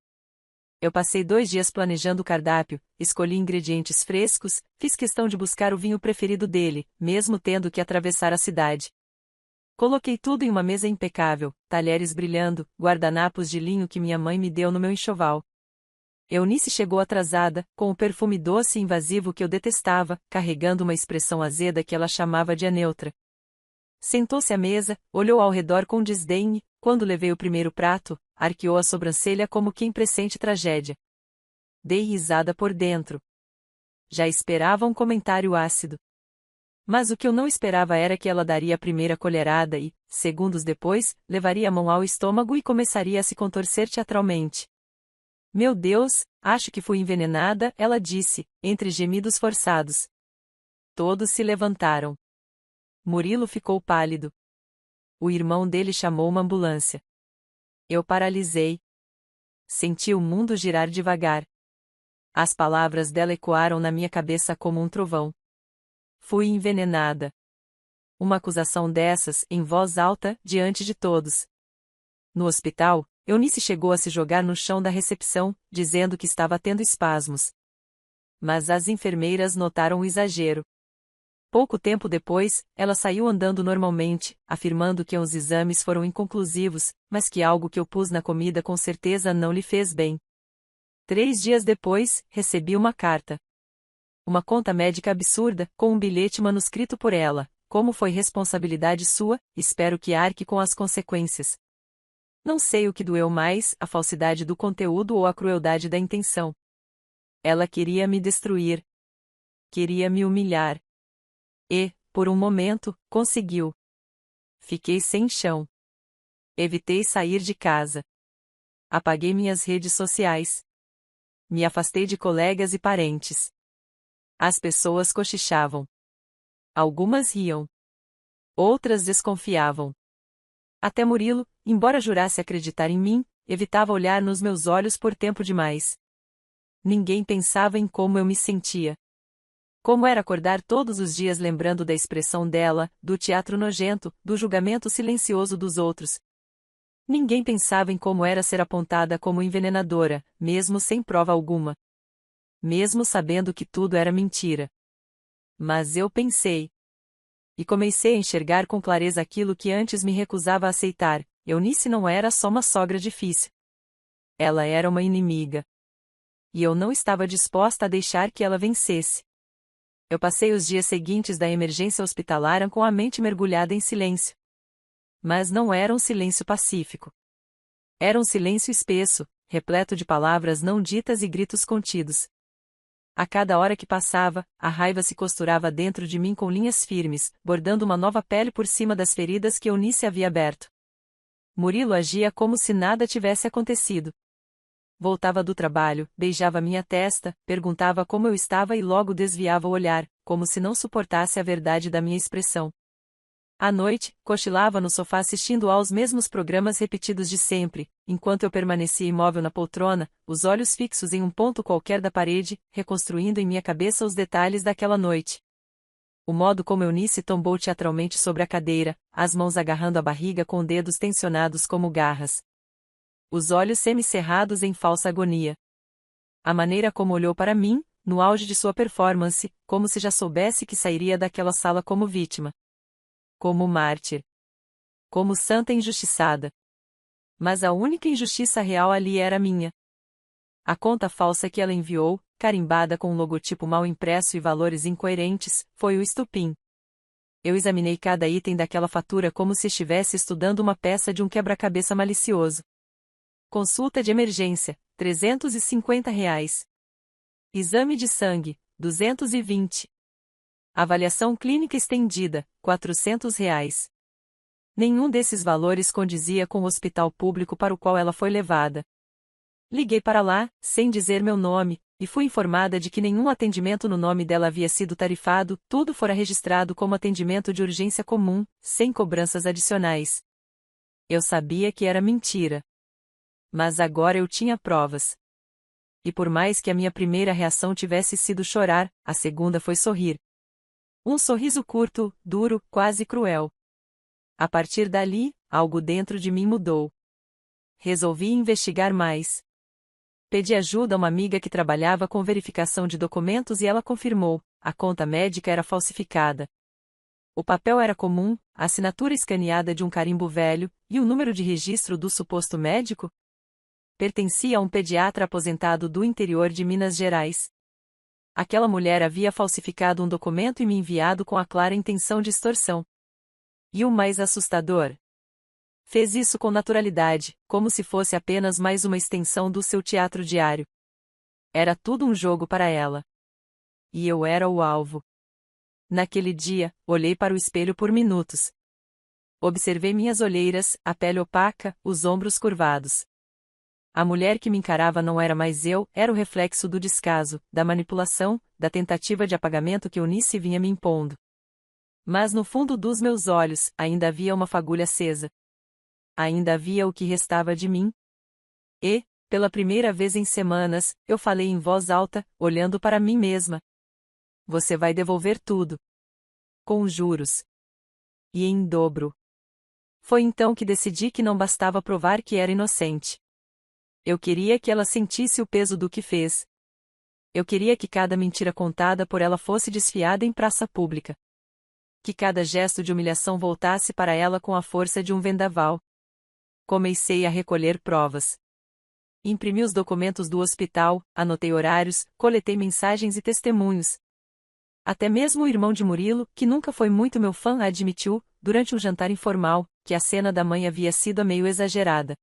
Eu passei 2 dias planejando o cardápio, escolhi ingredientes frescos, fiz questão de buscar o vinho preferido dele, mesmo tendo que atravessar a cidade. Coloquei tudo em uma mesa impecável, talheres brilhando, guardanapos de linho que minha mãe me deu no meu enxoval. Eunice chegou atrasada, com o perfume doce e invasivo que eu detestava, carregando uma expressão azeda que ela chamava de neutra. Sentou-se à mesa, olhou ao redor com desdém e, quando levei o primeiro prato, arqueou a sobrancelha como quem pressente tragédia. Dei risada por dentro. Já esperava um comentário ácido. Mas o que eu não esperava era que ela daria a primeira colherada e, segundos depois, levaria a mão ao estômago e começaria a se contorcer teatralmente. Meu Deus, acho que fui envenenada, ela disse, entre gemidos forçados. Todos se levantaram. Murilo ficou pálido. O irmão dele chamou uma ambulância. Eu paralisei. Senti o mundo girar devagar. As palavras dela ecoaram na minha cabeça como um trovão. Fui envenenada. Uma acusação dessas, em voz alta, diante de todos. No hospital, Eunice chegou a se jogar no chão da recepção, dizendo que estava tendo espasmos. Mas as enfermeiras notaram o exagero. Pouco tempo depois, ela saiu andando normalmente, afirmando que os exames foram inconclusivos, mas que algo que eu pus na comida com certeza não lhe fez bem. 3 dias depois, recebi uma carta. Uma conta médica absurda, com um bilhete manuscrito por ela. Como foi responsabilidade sua, espero que arque com as consequências. Não sei o que doeu mais, a falsidade do conteúdo ou a crueldade da intenção. Ela queria me destruir. Queria me humilhar. E, por um momento, conseguiu. Fiquei sem chão. Evitei sair de casa. Apaguei minhas redes sociais. Me afastei de colegas e parentes. As pessoas cochichavam. Algumas riam. Outras desconfiavam. Até Murilo, embora jurasse acreditar em mim, evitava olhar nos meus olhos por tempo demais. Ninguém pensava em como eu me sentia. Como era acordar todos os dias lembrando da expressão dela, do teatro nojento, do julgamento silencioso dos outros. Ninguém pensava em como era ser apontada como envenenadora, mesmo sem prova alguma. Mesmo sabendo que tudo era mentira. Mas eu pensei. E comecei a enxergar com clareza aquilo que antes me recusava a aceitar. Eunice não era só uma sogra difícil. Ela era uma inimiga. E eu não estava disposta a deixar que ela vencesse. Eu passei os dias seguintes da emergência hospitalar com a mente mergulhada em silêncio. Mas não era um silêncio pacífico. Era um silêncio espesso, repleto de palavras não ditas e gritos contidos. A cada hora que passava, a raiva se costurava dentro de mim com linhas firmes, bordando uma nova pele por cima das feridas que Eunice havia aberto. Murilo agia como se nada tivesse acontecido. Voltava do trabalho, beijava minha testa, perguntava como eu estava e logo desviava o olhar, como se não suportasse a verdade da minha expressão. À noite, cochilava no sofá assistindo aos mesmos programas repetidos de sempre, enquanto eu permanecia imóvel na poltrona, os olhos fixos em um ponto qualquer da parede, reconstruindo em minha cabeça os detalhes daquela noite. O modo como Eunice tombou teatralmente sobre a cadeira, as mãos agarrando a barriga com dedos tensionados como garras. Os olhos semicerrados em falsa agonia. A maneira como olhou para mim, no auge de sua performance, como se já soubesse que sairia daquela sala como vítima. Como mártir. Como santa injustiçada. Mas a única injustiça real ali era minha. A conta falsa que ela enviou, carimbada com um logotipo mal impresso e valores incoerentes, foi o estupim. Eu examinei cada item daquela fatura como se estivesse estudando uma peça de um quebra-cabeça malicioso. Consulta de emergência, R$ 350. Exame de sangue, 220. Avaliação clínica estendida, R$ 400. Nenhum desses valores condizia com o hospital público para o qual ela foi levada. Liguei para lá, sem dizer meu nome, e fui informada de que nenhum atendimento no nome dela havia sido tarifado, tudo fora registrado como atendimento de urgência comum, sem cobranças adicionais. Eu sabia que era mentira. Mas agora eu tinha provas. E por mais que a minha primeira reação tivesse sido chorar, a segunda foi sorrir. Um sorriso curto, duro, quase cruel. A partir dali, algo dentro de mim mudou. Resolvi investigar mais. Pedi ajuda a uma amiga que trabalhava com verificação de documentos e ela confirmou: a conta médica era falsificada. O papel era comum, a assinatura escaneada de um carimbo velho, e o número de registro do suposto médico? Pertencia a um pediatra aposentado do interior de Minas Gerais. Aquela mulher havia falsificado um documento e me enviado com a clara intenção de extorsão. E o mais assustador? Fez isso com naturalidade, como se fosse apenas mais uma extensão do seu teatro diário. Era tudo um jogo para ela. E eu era o alvo. Naquele dia, olhei para o espelho por minutos. Observei minhas olheiras, a pele opaca, os ombros curvados. A mulher que me encarava não era mais eu, era o reflexo do descaso, da manipulação, da tentativa de apagamento que Eunice vinha me impondo. Mas no fundo dos meus olhos, ainda havia uma fagulha acesa. Ainda havia o que restava de mim. E, pela primeira vez em semanas, eu falei em voz alta, olhando para mim mesma. Você vai devolver tudo. Com juros. E em dobro. Foi então que decidi que não bastava provar que era inocente. Eu queria que ela sentisse o peso do que fez. Eu queria que cada mentira contada por ela fosse desfiada em praça pública. Que cada gesto de humilhação voltasse para ela com a força de um vendaval. Comecei a recolher provas. Imprimi os documentos do hospital, anotei horários, coletei mensagens e testemunhos. Até mesmo o irmão de Murilo, que nunca foi muito meu fã, admitiu, durante um jantar informal, que a cena da mãe havia sido meio exagerada.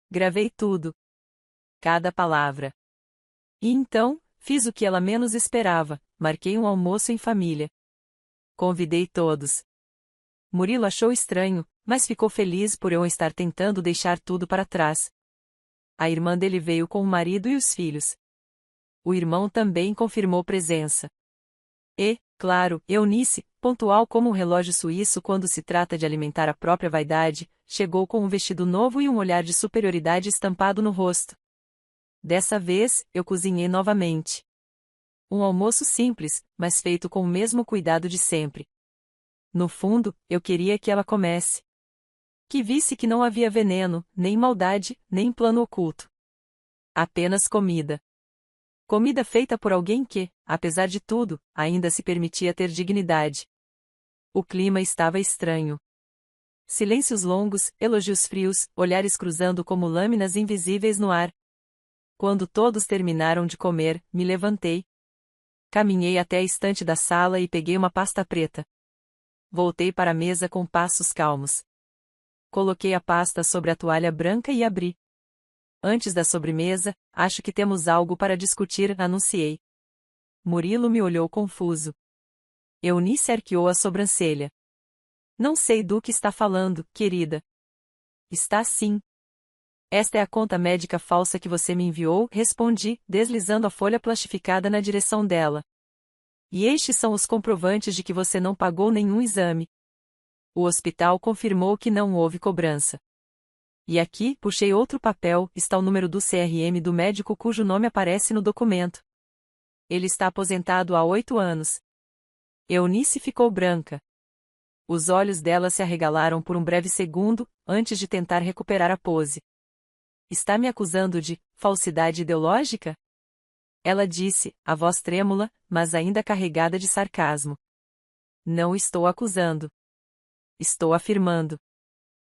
Gravei tudo. Cada palavra. E então, fiz o que ela menos esperava, marquei um almoço em família. Convidei todos. Murilo achou estranho, mas ficou feliz por eu estar tentando deixar tudo para trás. A irmã dele veio com o marido e os filhos. O irmão também confirmou presença. E, claro, Eunice, pontual como um relógio suíço quando se trata de alimentar a própria vaidade, chegou com um vestido novo e um olhar de superioridade estampado no rosto. Dessa vez, eu cozinhei novamente. Um almoço simples, mas feito com o mesmo cuidado de sempre. No fundo, eu queria que ela comesse. Que visse que não havia veneno, nem maldade, nem plano oculto. Apenas comida. Comida feita por alguém que, apesar de tudo, ainda se permitia ter dignidade. O clima estava estranho. Silêncios longos, elogios frios, olhares cruzando como lâminas invisíveis no ar. Quando todos terminaram de comer, me levantei. Caminhei até a estante da sala e peguei uma pasta preta. Voltei para a mesa com passos calmos. Coloquei a pasta sobre a toalha branca e abri. Antes da sobremesa, acho que temos algo para discutir, anunciei. Murilo me olhou confuso. Eunice arqueou a sobrancelha. Não sei do que está falando, querida. Está sim. Esta é a conta médica falsa que você me enviou, respondi, deslizando a folha plastificada na direção dela. E estes são os comprovantes de que você não pagou nenhum exame. O hospital confirmou que não houve cobrança. E aqui, puxei outro papel, está o número do CRM do médico cujo nome aparece no documento. Ele está aposentado há 8 anos. Eunice ficou branca. Os olhos dela se arregalaram por um breve segundo, antes de tentar recuperar a pose. Está me acusando de falsidade ideológica? Ela disse, a voz trêmula, mas ainda carregada de sarcasmo. Não estou acusando. Estou afirmando.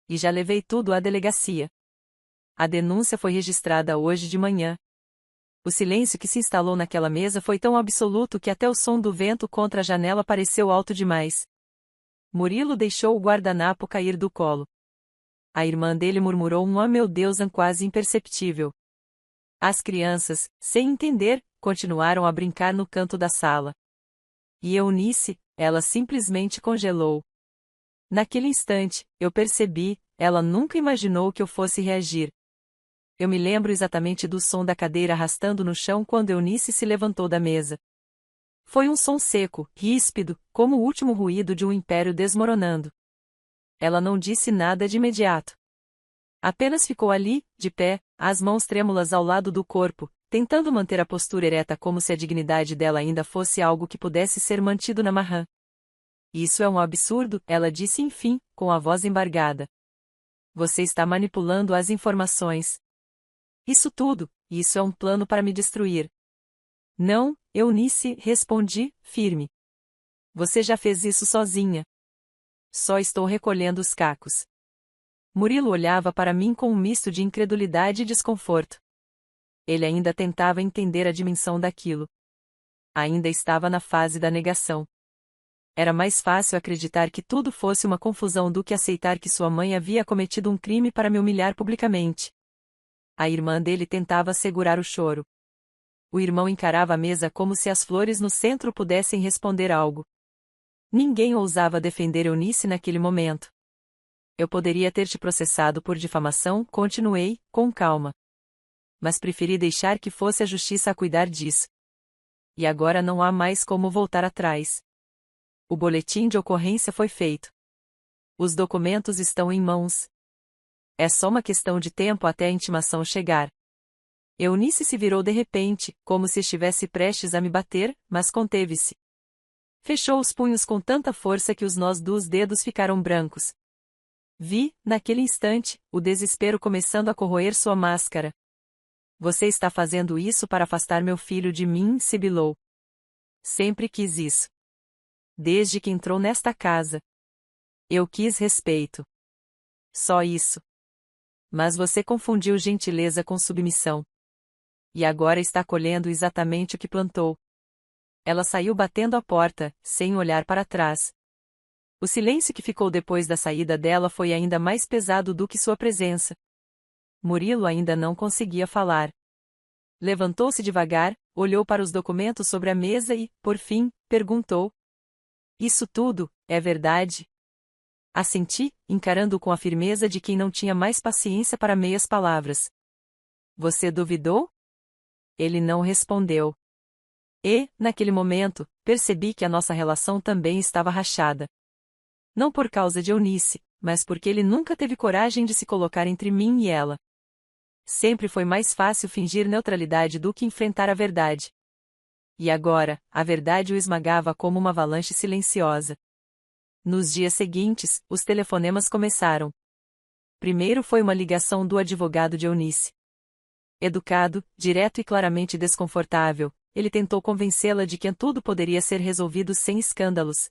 E já levei tudo à delegacia. A denúncia foi registrada hoje de manhã. O silêncio que se instalou naquela mesa foi tão absoluto que até o som do vento contra a janela pareceu alto demais. Murilo deixou o guardanapo cair do colo. A irmã dele murmurou um "oh meu Deus" quase imperceptível. As crianças, sem entender, continuaram a brincar no canto da sala. E Eunice, ela simplesmente congelou. Naquele instante, eu percebi, ela nunca imaginou que eu fosse reagir. Eu me lembro exatamente do som da cadeira arrastando no chão quando Eunice se levantou da mesa. Foi um som seco, ríspido, como o último ruído de um império desmoronando. Ela não disse nada de imediato. Apenas ficou ali, de pé, as mãos trêmulas ao lado do corpo, tentando manter a postura ereta como se a dignidade dela ainda fosse algo que pudesse ser mantido na marrã. Isso é um absurdo, ela disse enfim, com a voz embargada. Você está manipulando as informações. Isso é um plano para me destruir. Não, Eunice, respondi, firme. Você já fez isso sozinha. Só estou recolhendo os cacos. Murilo olhava para mim com um misto de incredulidade e desconforto. Ele ainda tentava entender a dimensão daquilo. Ainda estava na fase da negação. Era mais fácil acreditar que tudo fosse uma confusão do que aceitar que sua mãe havia cometido um crime para me humilhar publicamente. A irmã dele tentava segurar o choro. O irmão encarava a mesa como se as flores no centro pudessem responder algo. Ninguém ousava defender Eunice naquele momento. Eu poderia ter te processado por difamação, continuei, com calma. Mas preferi deixar que fosse a justiça a cuidar disso. E agora não há mais como voltar atrás. O boletim de ocorrência foi feito. Os documentos estão em mãos. É só uma questão de tempo até a intimação chegar. Eunice se virou de repente, como se estivesse prestes a me bater, mas conteve-se. Fechou os punhos com tanta força que os nós dos dedos ficaram brancos. Vi, naquele instante, o desespero começando a corroer sua máscara. Você está fazendo isso para afastar meu filho de mim, sibilou. Sempre quis isso. Desde que entrou nesta casa. Eu quis respeito. Só isso. Mas você confundiu gentileza com submissão. E agora está colhendo exatamente o que plantou. Ela saiu batendo a porta, sem olhar para trás. O silêncio que ficou depois da saída dela foi ainda mais pesado do que sua presença. Murilo ainda não conseguia falar. Levantou-se devagar, olhou para os documentos sobre a mesa e, por fim, perguntou: Isso tudo, é verdade? Assenti, encarando-o com a firmeza de quem não tinha mais paciência para meias palavras. Você duvidou? Ele não respondeu. E, naquele momento, percebi que a nossa relação também estava rachada. Não por causa de Eunice, mas porque ele nunca teve coragem de se colocar entre mim e ela. Sempre foi mais fácil fingir neutralidade do que enfrentar a verdade. E agora, a verdade o esmagava como uma avalanche silenciosa. Nos dias seguintes, os telefonemas começaram. Primeiro foi uma ligação do advogado de Eunice. Educado, direto e claramente desconfortável, ele tentou convencê-la de que tudo poderia ser resolvido sem escândalos.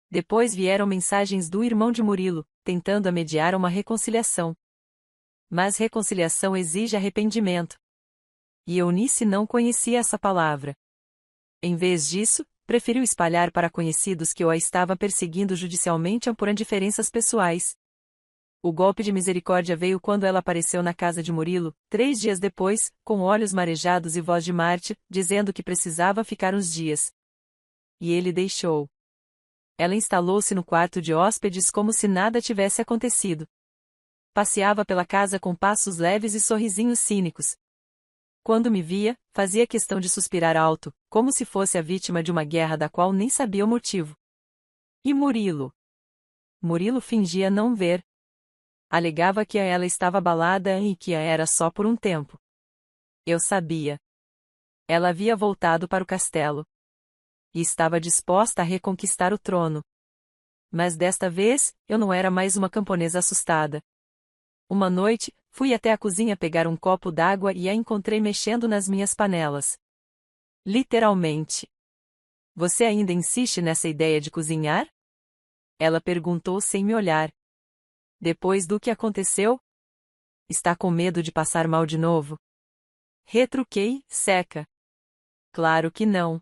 Depois vieram mensagens do irmão de Murilo, tentando mediar uma reconciliação. Mas reconciliação exige arrependimento. E Eunice não conhecia essa palavra. Em vez disso, preferiu espalhar para conhecidos que eu a estava perseguindo judicialmente por indiferenças pessoais. O golpe de misericórdia veio quando ela apareceu na casa de Murilo, 3 dias depois, com olhos marejados e voz de mártir, dizendo que precisava ficar uns dias. E ele deixou. Ela instalou-se no quarto de hóspedes como se nada tivesse acontecido. Passeava pela casa com passos leves e sorrisinhos cínicos. Quando me via, fazia questão de suspirar alto, como se fosse a vítima de uma guerra da qual nem sabia o motivo. E Murilo? Murilo fingia não ver. Alegava que ela estava abalada e que era só por um tempo. Eu sabia. Ela havia voltado para o castelo. E estava disposta a reconquistar o trono. Mas desta vez, eu não era mais uma camponesa assustada. Uma noite, fui até a cozinha pegar um copo d'água e a encontrei mexendo nas minhas panelas. Literalmente. Você ainda insiste nessa ideia de cozinhar? Ela perguntou sem me olhar. Depois do que aconteceu? Está com medo de passar mal de novo? Retruquei, seca. Claro que não.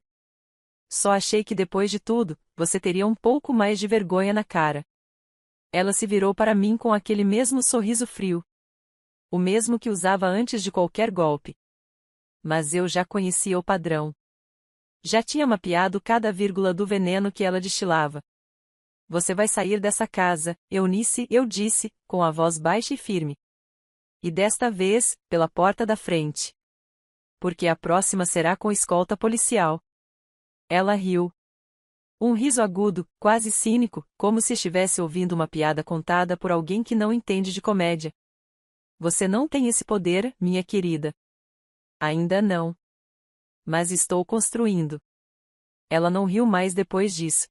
Só achei que depois de tudo, você teria um pouco mais de vergonha na cara. Ela se virou para mim com aquele mesmo sorriso frio. O mesmo que usava antes de qualquer golpe. Mas eu já conhecia o padrão. Já tinha mapeado cada vírgula do veneno que ela destilava. Você vai sair dessa casa, Eunice, eu disse, com a voz baixa e firme. E desta vez, pela porta da frente. Porque a próxima será com escolta policial. Ela riu. Um riso agudo, quase cínico, como se estivesse ouvindo uma piada contada por alguém que não entende de comédia. Você não tem esse poder, minha querida. Ainda não. Mas estou construindo. Ela não riu mais depois disso.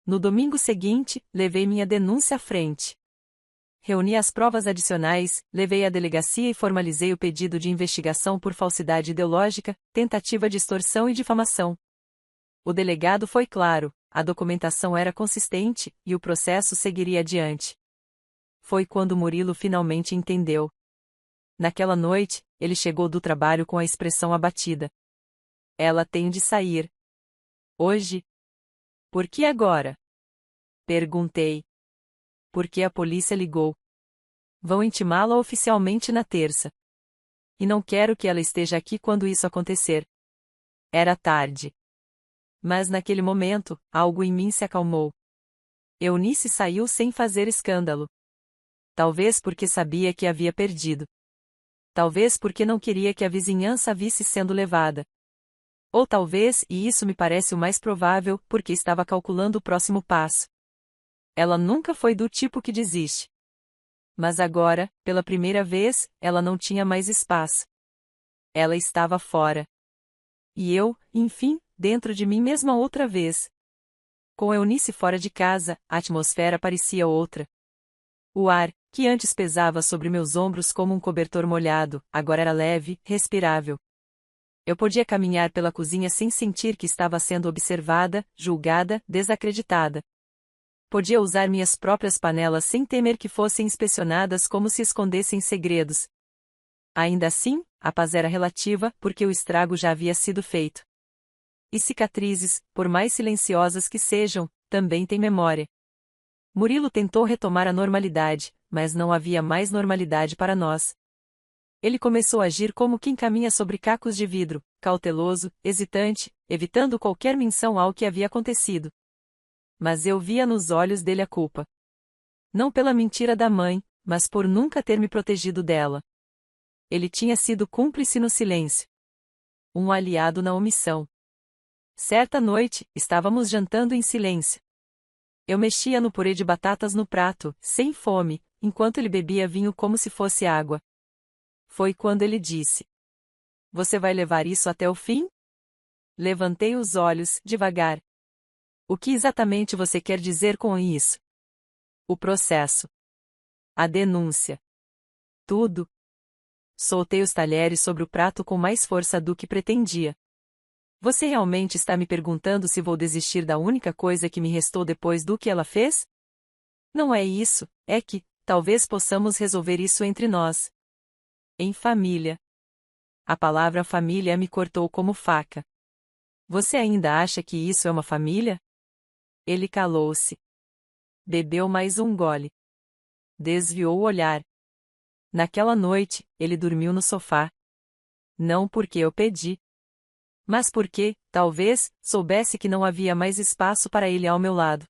No domingo seguinte, levei minha denúncia à frente. Reuni as provas adicionais, levei à delegacia e formalizei o pedido de investigação por falsidade ideológica, tentativa de extorsão e difamação. O delegado foi claro, a documentação era consistente, e o processo seguiria adiante. Foi quando Murilo finalmente entendeu. Naquela noite, ele chegou do trabalho com a expressão abatida. Ela tem de sair. Hoje? Por que agora? Perguntei. Porque a polícia ligou. Vão intimá-la oficialmente na terça. E não quero que ela esteja aqui quando isso acontecer. Era tarde. Mas naquele momento, algo em mim se acalmou. Eunice saiu sem fazer escândalo. Talvez porque sabia que havia perdido. Talvez porque não queria que a vizinhança a visse sendo levada. Ou talvez, e isso me parece o mais provável, porque estava calculando o próximo passo. Ela nunca foi do tipo que desiste. Mas agora, pela primeira vez, ela não tinha mais espaço. Ela estava fora. E eu, enfim, dentro de mim mesma outra vez. Com Eunice fora de casa, a atmosfera parecia outra. O ar, que antes pesava sobre meus ombros como um cobertor molhado, agora era leve, respirável. Eu podia caminhar pela cozinha sem sentir que estava sendo observada, julgada, desacreditada. Podia usar minhas próprias panelas sem temer que fossem inspecionadas como se escondessem segredos. Ainda assim, a paz era relativa, porque o estrago já havia sido feito. E cicatrizes, por mais silenciosas que sejam, também têm memória. Murilo tentou retomar a normalidade, mas não havia mais normalidade para nós. Ele começou a agir como quem caminha sobre cacos de vidro, cauteloso, hesitante, evitando qualquer menção ao que havia acontecido. Mas eu via nos olhos dele a culpa. Não pela mentira da mãe, mas por nunca ter me protegido dela. Ele tinha sido cúmplice no silêncio. Um aliado na omissão. Certa noite, estávamos jantando em silêncio. Eu mexia no purê de batatas no prato, sem fome, enquanto ele bebia vinho como se fosse água. Foi quando ele disse: Você vai levar isso até o fim? Levantei os olhos, devagar. O que exatamente você quer dizer com isso? O processo. A denúncia. Tudo. Soltei os talheres sobre o prato com mais força do que pretendia. Você realmente está me perguntando se vou desistir da única coisa que me restou depois do que ela fez? Não é isso, é que, talvez possamos resolver isso entre nós. Em família. A palavra família me cortou como faca. Você ainda acha que isso é uma família? Ele calou-se. Bebeu mais um gole. Desviou o olhar. Naquela noite, ele dormiu no sofá. Não porque eu pedi. Mas porque, talvez, soubesse que não havia mais espaço para ele ao meu lado.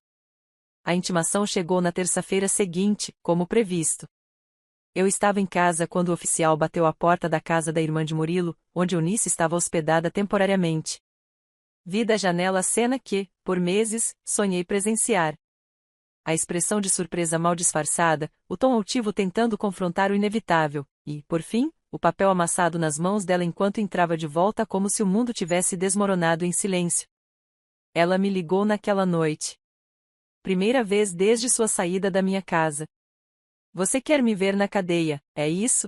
A intimação chegou na terça-feira seguinte, como previsto. Eu estava em casa quando o oficial bateu à porta da casa da irmã de Murilo, onde Eunice estava hospedada temporariamente. Vi da janela a cena que, por meses, sonhei presenciar. A expressão de surpresa mal disfarçada, o tom altivo tentando confrontar o inevitável, e, por fim, o papel amassado nas mãos dela enquanto entrava de volta como se o mundo tivesse desmoronado em silêncio. Ela me ligou naquela noite. Primeira vez desde sua saída da minha casa. Você quer me ver na cadeia, é isso?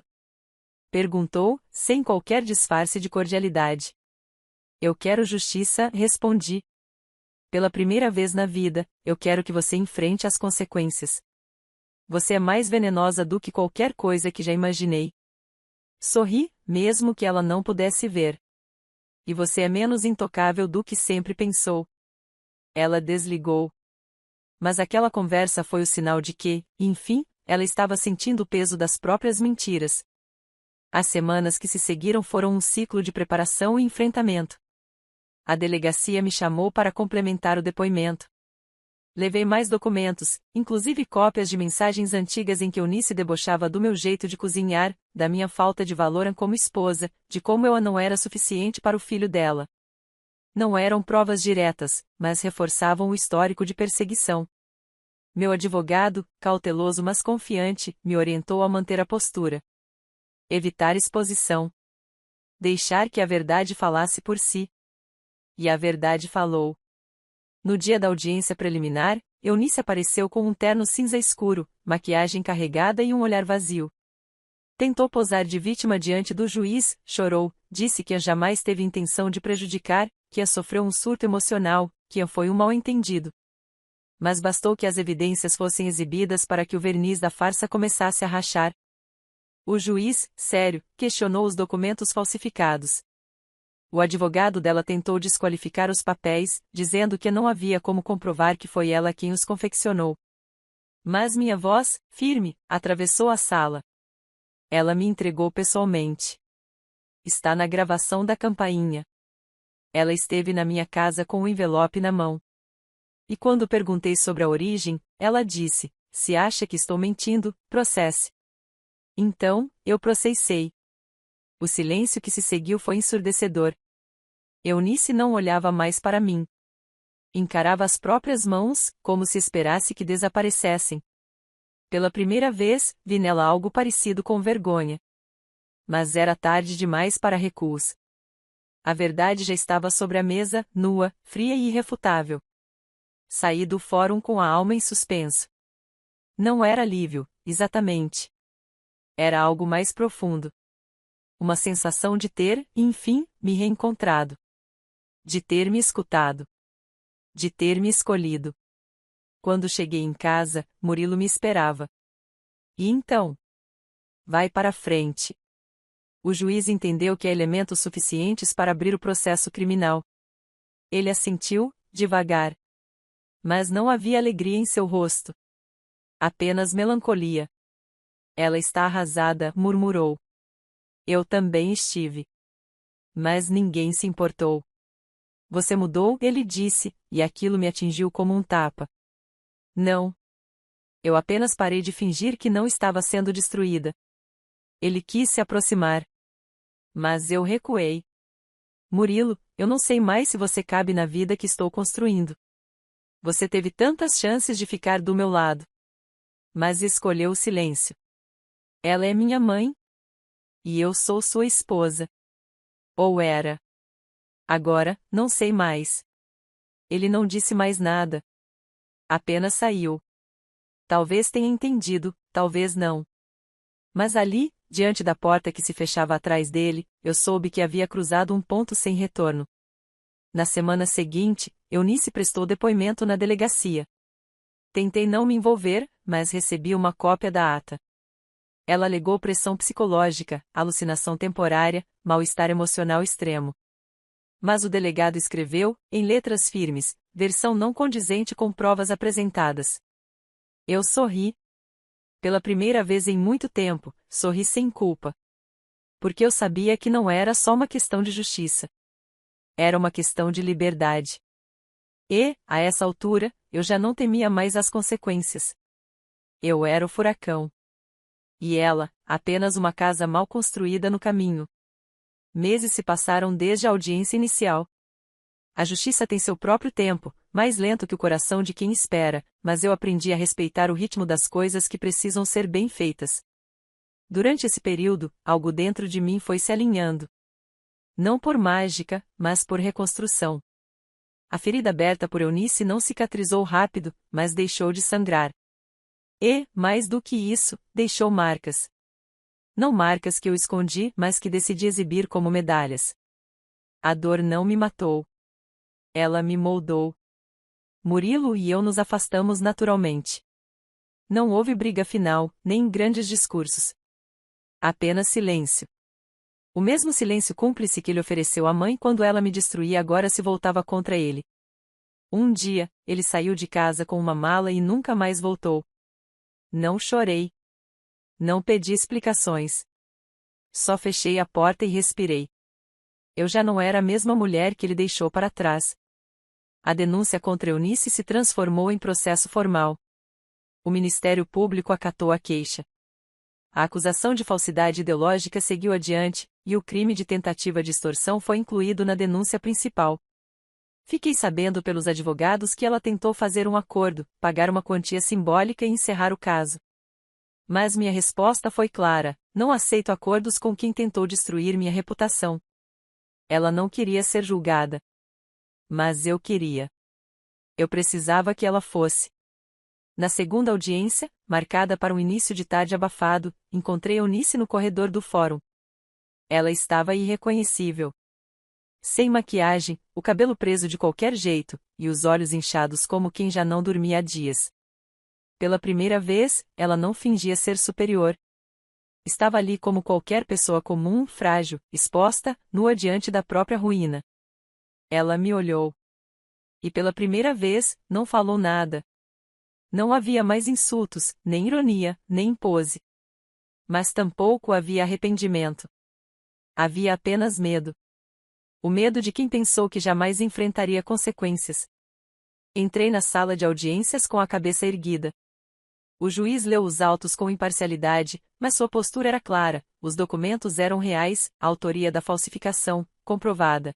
Perguntou, sem qualquer disfarce de cordialidade. Eu quero justiça, respondi. Pela primeira vez na vida, eu quero que você enfrente as consequências. Você é mais venenosa do que qualquer coisa que já imaginei. Sorri, mesmo que ela não pudesse ver. E você é menos intocável do que sempre pensou. Ela desligou. Mas aquela conversa foi o sinal de que, enfim, ela estava sentindo o peso das próprias mentiras. As semanas que se seguiram foram um ciclo de preparação e enfrentamento. A delegacia me chamou para complementar o depoimento. Levei mais documentos, inclusive cópias de mensagens antigas em que Eunice debochava do meu jeito de cozinhar, da minha falta de valor como esposa, de como eu não era suficiente para o filho dela. Não eram provas diretas, mas reforçavam o histórico de perseguição. Meu advogado, cauteloso mas confiante, me orientou a manter a postura. Evitar exposição. Deixar que a verdade falasse por si. E a verdade falou. No dia da audiência preliminar, Eunice apareceu com um terno cinza escuro, maquiagem carregada e um olhar vazio. Tentou posar de vítima diante do juiz, chorou, disse que jamais teve intenção de prejudicar, que sofreu um surto emocional, que foi um mal-entendido. Mas bastou que as evidências fossem exibidas para que o verniz da farsa começasse a rachar. O juiz, sério, questionou os documentos falsificados. O advogado dela tentou desqualificar os papéis, dizendo que não havia como comprovar que foi ela quem os confeccionou. Mas minha voz, firme, atravessou a sala. Ela me entregou pessoalmente. Está na gravação da campainha. Ela esteve na minha casa com o envelope na mão. E quando perguntei sobre a origem, ela disse: se acha que estou mentindo, processe. Então, eu processei. O silêncio que se seguiu foi ensurdecedor. Eunice não olhava mais para mim. Encarava as próprias mãos, como se esperasse que desaparecessem. Pela primeira vez, vi nela algo parecido com vergonha. Mas era tarde demais para recuos. A verdade já estava sobre a mesa, nua, fria e irrefutável. Saí do fórum com a alma em suspenso. Não era alívio, exatamente. Era algo mais profundo. Uma sensação de ter, enfim, me reencontrado. De ter me escutado. De ter me escolhido. Quando cheguei em casa, Murilo me esperava. E então? Vai para frente. O juiz entendeu que há elementos suficientes para abrir o processo criminal. Ele assentiu, devagar. Mas não havia alegria em seu rosto. Apenas melancolia. Ela está arrasada, murmurou. Eu também estive. Mas ninguém se importou. Você mudou, ele disse, e aquilo me atingiu como um tapa. Não. Eu apenas parei de fingir que não estava sendo destruída. Ele quis se aproximar. Mas eu recuei. Murilo, eu não sei mais se você cabe na vida que estou construindo. Você teve tantas chances de ficar do meu lado. Mas escolheu o silêncio. Ela é minha mãe. E eu sou sua esposa. Ou era. Agora, não sei mais. Ele não disse mais nada. Apenas saiu. Talvez tenha entendido, talvez não. Mas ali, diante da porta que se fechava atrás dele, eu soube que havia cruzado um ponto sem retorno. Na semana seguinte, Eunice prestou depoimento na delegacia. Tentei não me envolver, mas recebi uma cópia da ata. Ela alegou pressão psicológica, alucinação temporária, mal-estar emocional extremo. Mas o delegado escreveu, em letras firmes, versão não condizente com provas apresentadas. Eu sorri. Pela primeira vez em muito tempo, sorri sem culpa. Porque eu sabia que não era só uma questão de justiça. Era uma questão de liberdade. E, a essa altura, eu já não temia mais as consequências. Eu era o furacão. E ela, apenas uma casa mal construída no caminho. Meses se passaram desde a audiência inicial. A justiça tem seu próprio tempo, mais lento que o coração de quem espera, mas eu aprendi a respeitar o ritmo das coisas que precisam ser bem feitas. Durante esse período, algo dentro de mim foi se alinhando. Não por mágica, mas por reconstrução. A ferida aberta por Eunice não cicatrizou rápido, mas deixou de sangrar. E, mais do que isso, deixou marcas. Não marcas que eu escondi, mas que decidi exibir como medalhas. A dor não me matou. Ela me moldou. Murilo e eu nos afastamos naturalmente. Não houve briga final, nem grandes discursos. Apenas silêncio. O mesmo silêncio cúmplice que ele ofereceu à mãe quando ela me destruía agora se voltava contra ele. Um dia, ele saiu de casa com uma mala e nunca mais voltou. Não chorei. Não pedi explicações. Só fechei a porta e respirei. Eu já não era a mesma mulher que ele deixou para trás. A denúncia contra Eunice se transformou em processo formal. O Ministério Público acatou a queixa. A acusação de falsidade ideológica seguiu adiante, e o crime de tentativa de extorsão foi incluído na denúncia principal. Fiquei sabendo pelos advogados que ela tentou fazer um acordo, pagar uma quantia simbólica e encerrar o caso. Mas minha resposta foi clara: não aceito acordos com quem tentou destruir minha reputação. Ela não queria ser julgada. Mas eu queria. Eu precisava que ela fosse. Na segunda audiência, marcada para um início de tarde abafado, encontrei Eunice no corredor do fórum. Ela estava irreconhecível. Sem maquiagem, o cabelo preso de qualquer jeito, e os olhos inchados como quem já não dormia há dias. Pela primeira vez, ela não fingia ser superior. Estava ali como qualquer pessoa comum, frágil, exposta, nua diante da própria ruína. Ela me olhou. E pela primeira vez, não falou nada. Não havia mais insultos, nem ironia, nem pose. Mas tampouco havia arrependimento. Havia apenas medo. O medo de quem pensou que jamais enfrentaria consequências. Entrei na sala de audiências com a cabeça erguida. O juiz leu os autos com imparcialidade, mas sua postura era clara: os documentos eram reais, a autoria da falsificação, comprovada.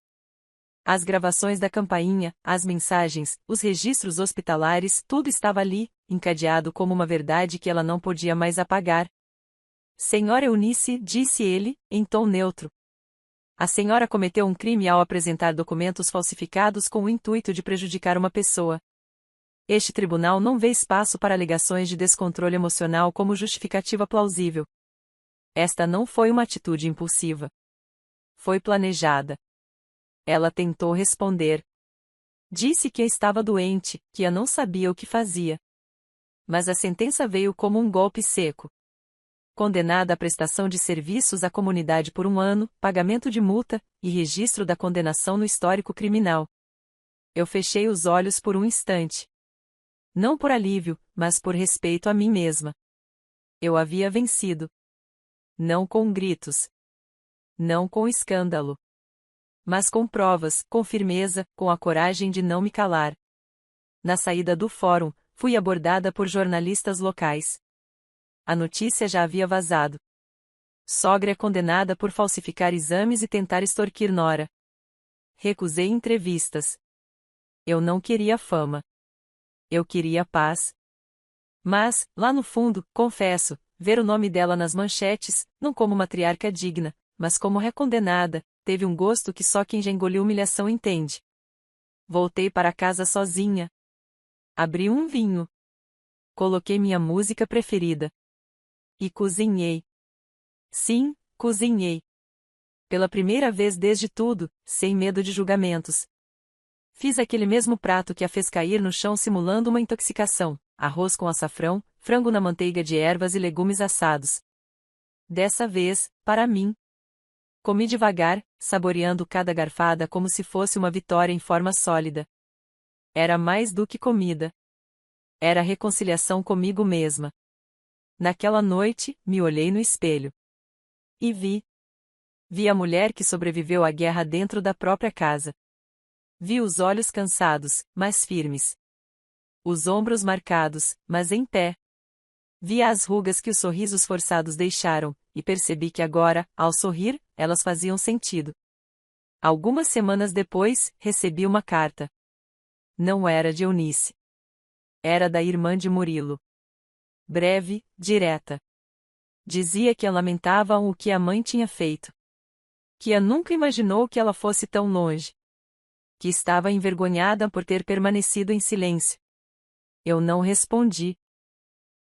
As gravações da campainha, as mensagens, os registros hospitalares, tudo estava ali, encadeado como uma verdade que ela não podia mais apagar. Senhora Eunice, disse ele, em tom neutro. A senhora cometeu um crime ao apresentar documentos falsificados com o intuito de prejudicar uma pessoa. Este tribunal não vê espaço para alegações de descontrole emocional como justificativa plausível. Esta não foi uma atitude impulsiva. Foi planejada. Ela tentou responder. Disse que estava doente, que não sabia o que fazia. Mas a sentença veio como um golpe seco. Condenada à prestação de serviços à comunidade por 1 ano, pagamento de multa, e registro da condenação no histórico criminal. Eu fechei os olhos por um instante. Não por alívio, mas por respeito a mim mesma. Eu havia vencido. Não com gritos. Não com escândalo. Mas com provas, com firmeza, com a coragem de não me calar. Na saída do fórum, fui abordada por jornalistas locais. A notícia já havia vazado. Sogra é condenada por falsificar exames e tentar extorquir nora. Recusei entrevistas. Eu não queria fama. Eu queria paz. Mas, lá no fundo, confesso, ver o nome dela nas manchetes, não como matriarca digna, mas como recondenada, teve um gosto que só quem já engoliu humilhação entende. Voltei para casa sozinha. Abri um vinho. Coloquei minha música preferida. E cozinhei. Sim, cozinhei. Pela primeira vez desde tudo, sem medo de julgamentos. Fiz aquele mesmo prato que a fez cair no chão simulando uma intoxicação: arroz com açafrão, frango na manteiga de ervas e legumes assados. Dessa vez, para mim. Comi devagar, saboreando cada garfada como se fosse uma vitória em forma sólida. Era mais do que comida. Era reconciliação comigo mesma. Naquela noite, me olhei no espelho. E vi. Vi a mulher que sobreviveu à guerra dentro da própria casa. Vi os olhos cansados, mas firmes. Os ombros marcados, mas em pé. Vi as rugas que os sorrisos forçados deixaram, e percebi que agora, ao sorrir, elas faziam sentido. Algumas semanas depois, recebi uma carta. Não era de Eunice. Era da irmã de Murilo. Breve, direta. Dizia que lamentava o que a mãe tinha feito. Que nunca imaginou que ela fosse tão longe. Que estava envergonhada por ter permanecido em silêncio. Eu não respondi.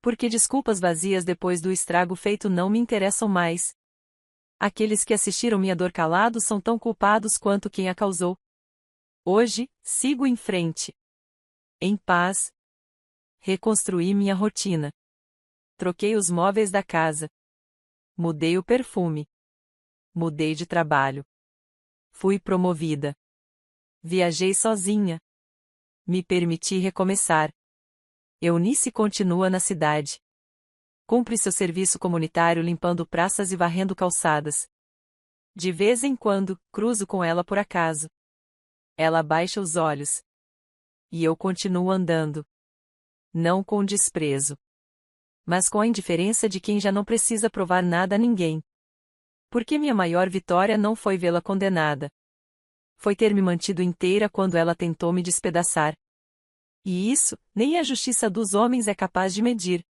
Porque desculpas vazias depois do estrago feito não me interessam mais. Aqueles que assistiram minha dor calados são tão culpados quanto quem a causou. Hoje, sigo em frente. Em paz. Reconstruí minha rotina. Troquei os móveis da casa. Mudei o perfume. Mudei de trabalho. Fui promovida. Viajei sozinha. Me permiti recomeçar. Eunice continua na cidade. Cumpre seu serviço comunitário limpando praças e varrendo calçadas. De vez em quando, cruzo com ela por acaso. Ela baixa os olhos. E eu continuo andando. Não com desprezo, mas com a indiferença de quem já não precisa provar nada a ninguém. Porque minha maior vitória não foi vê-la condenada. Foi ter me mantido inteira quando ela tentou me despedaçar. E isso, nem a justiça dos homens é capaz de medir.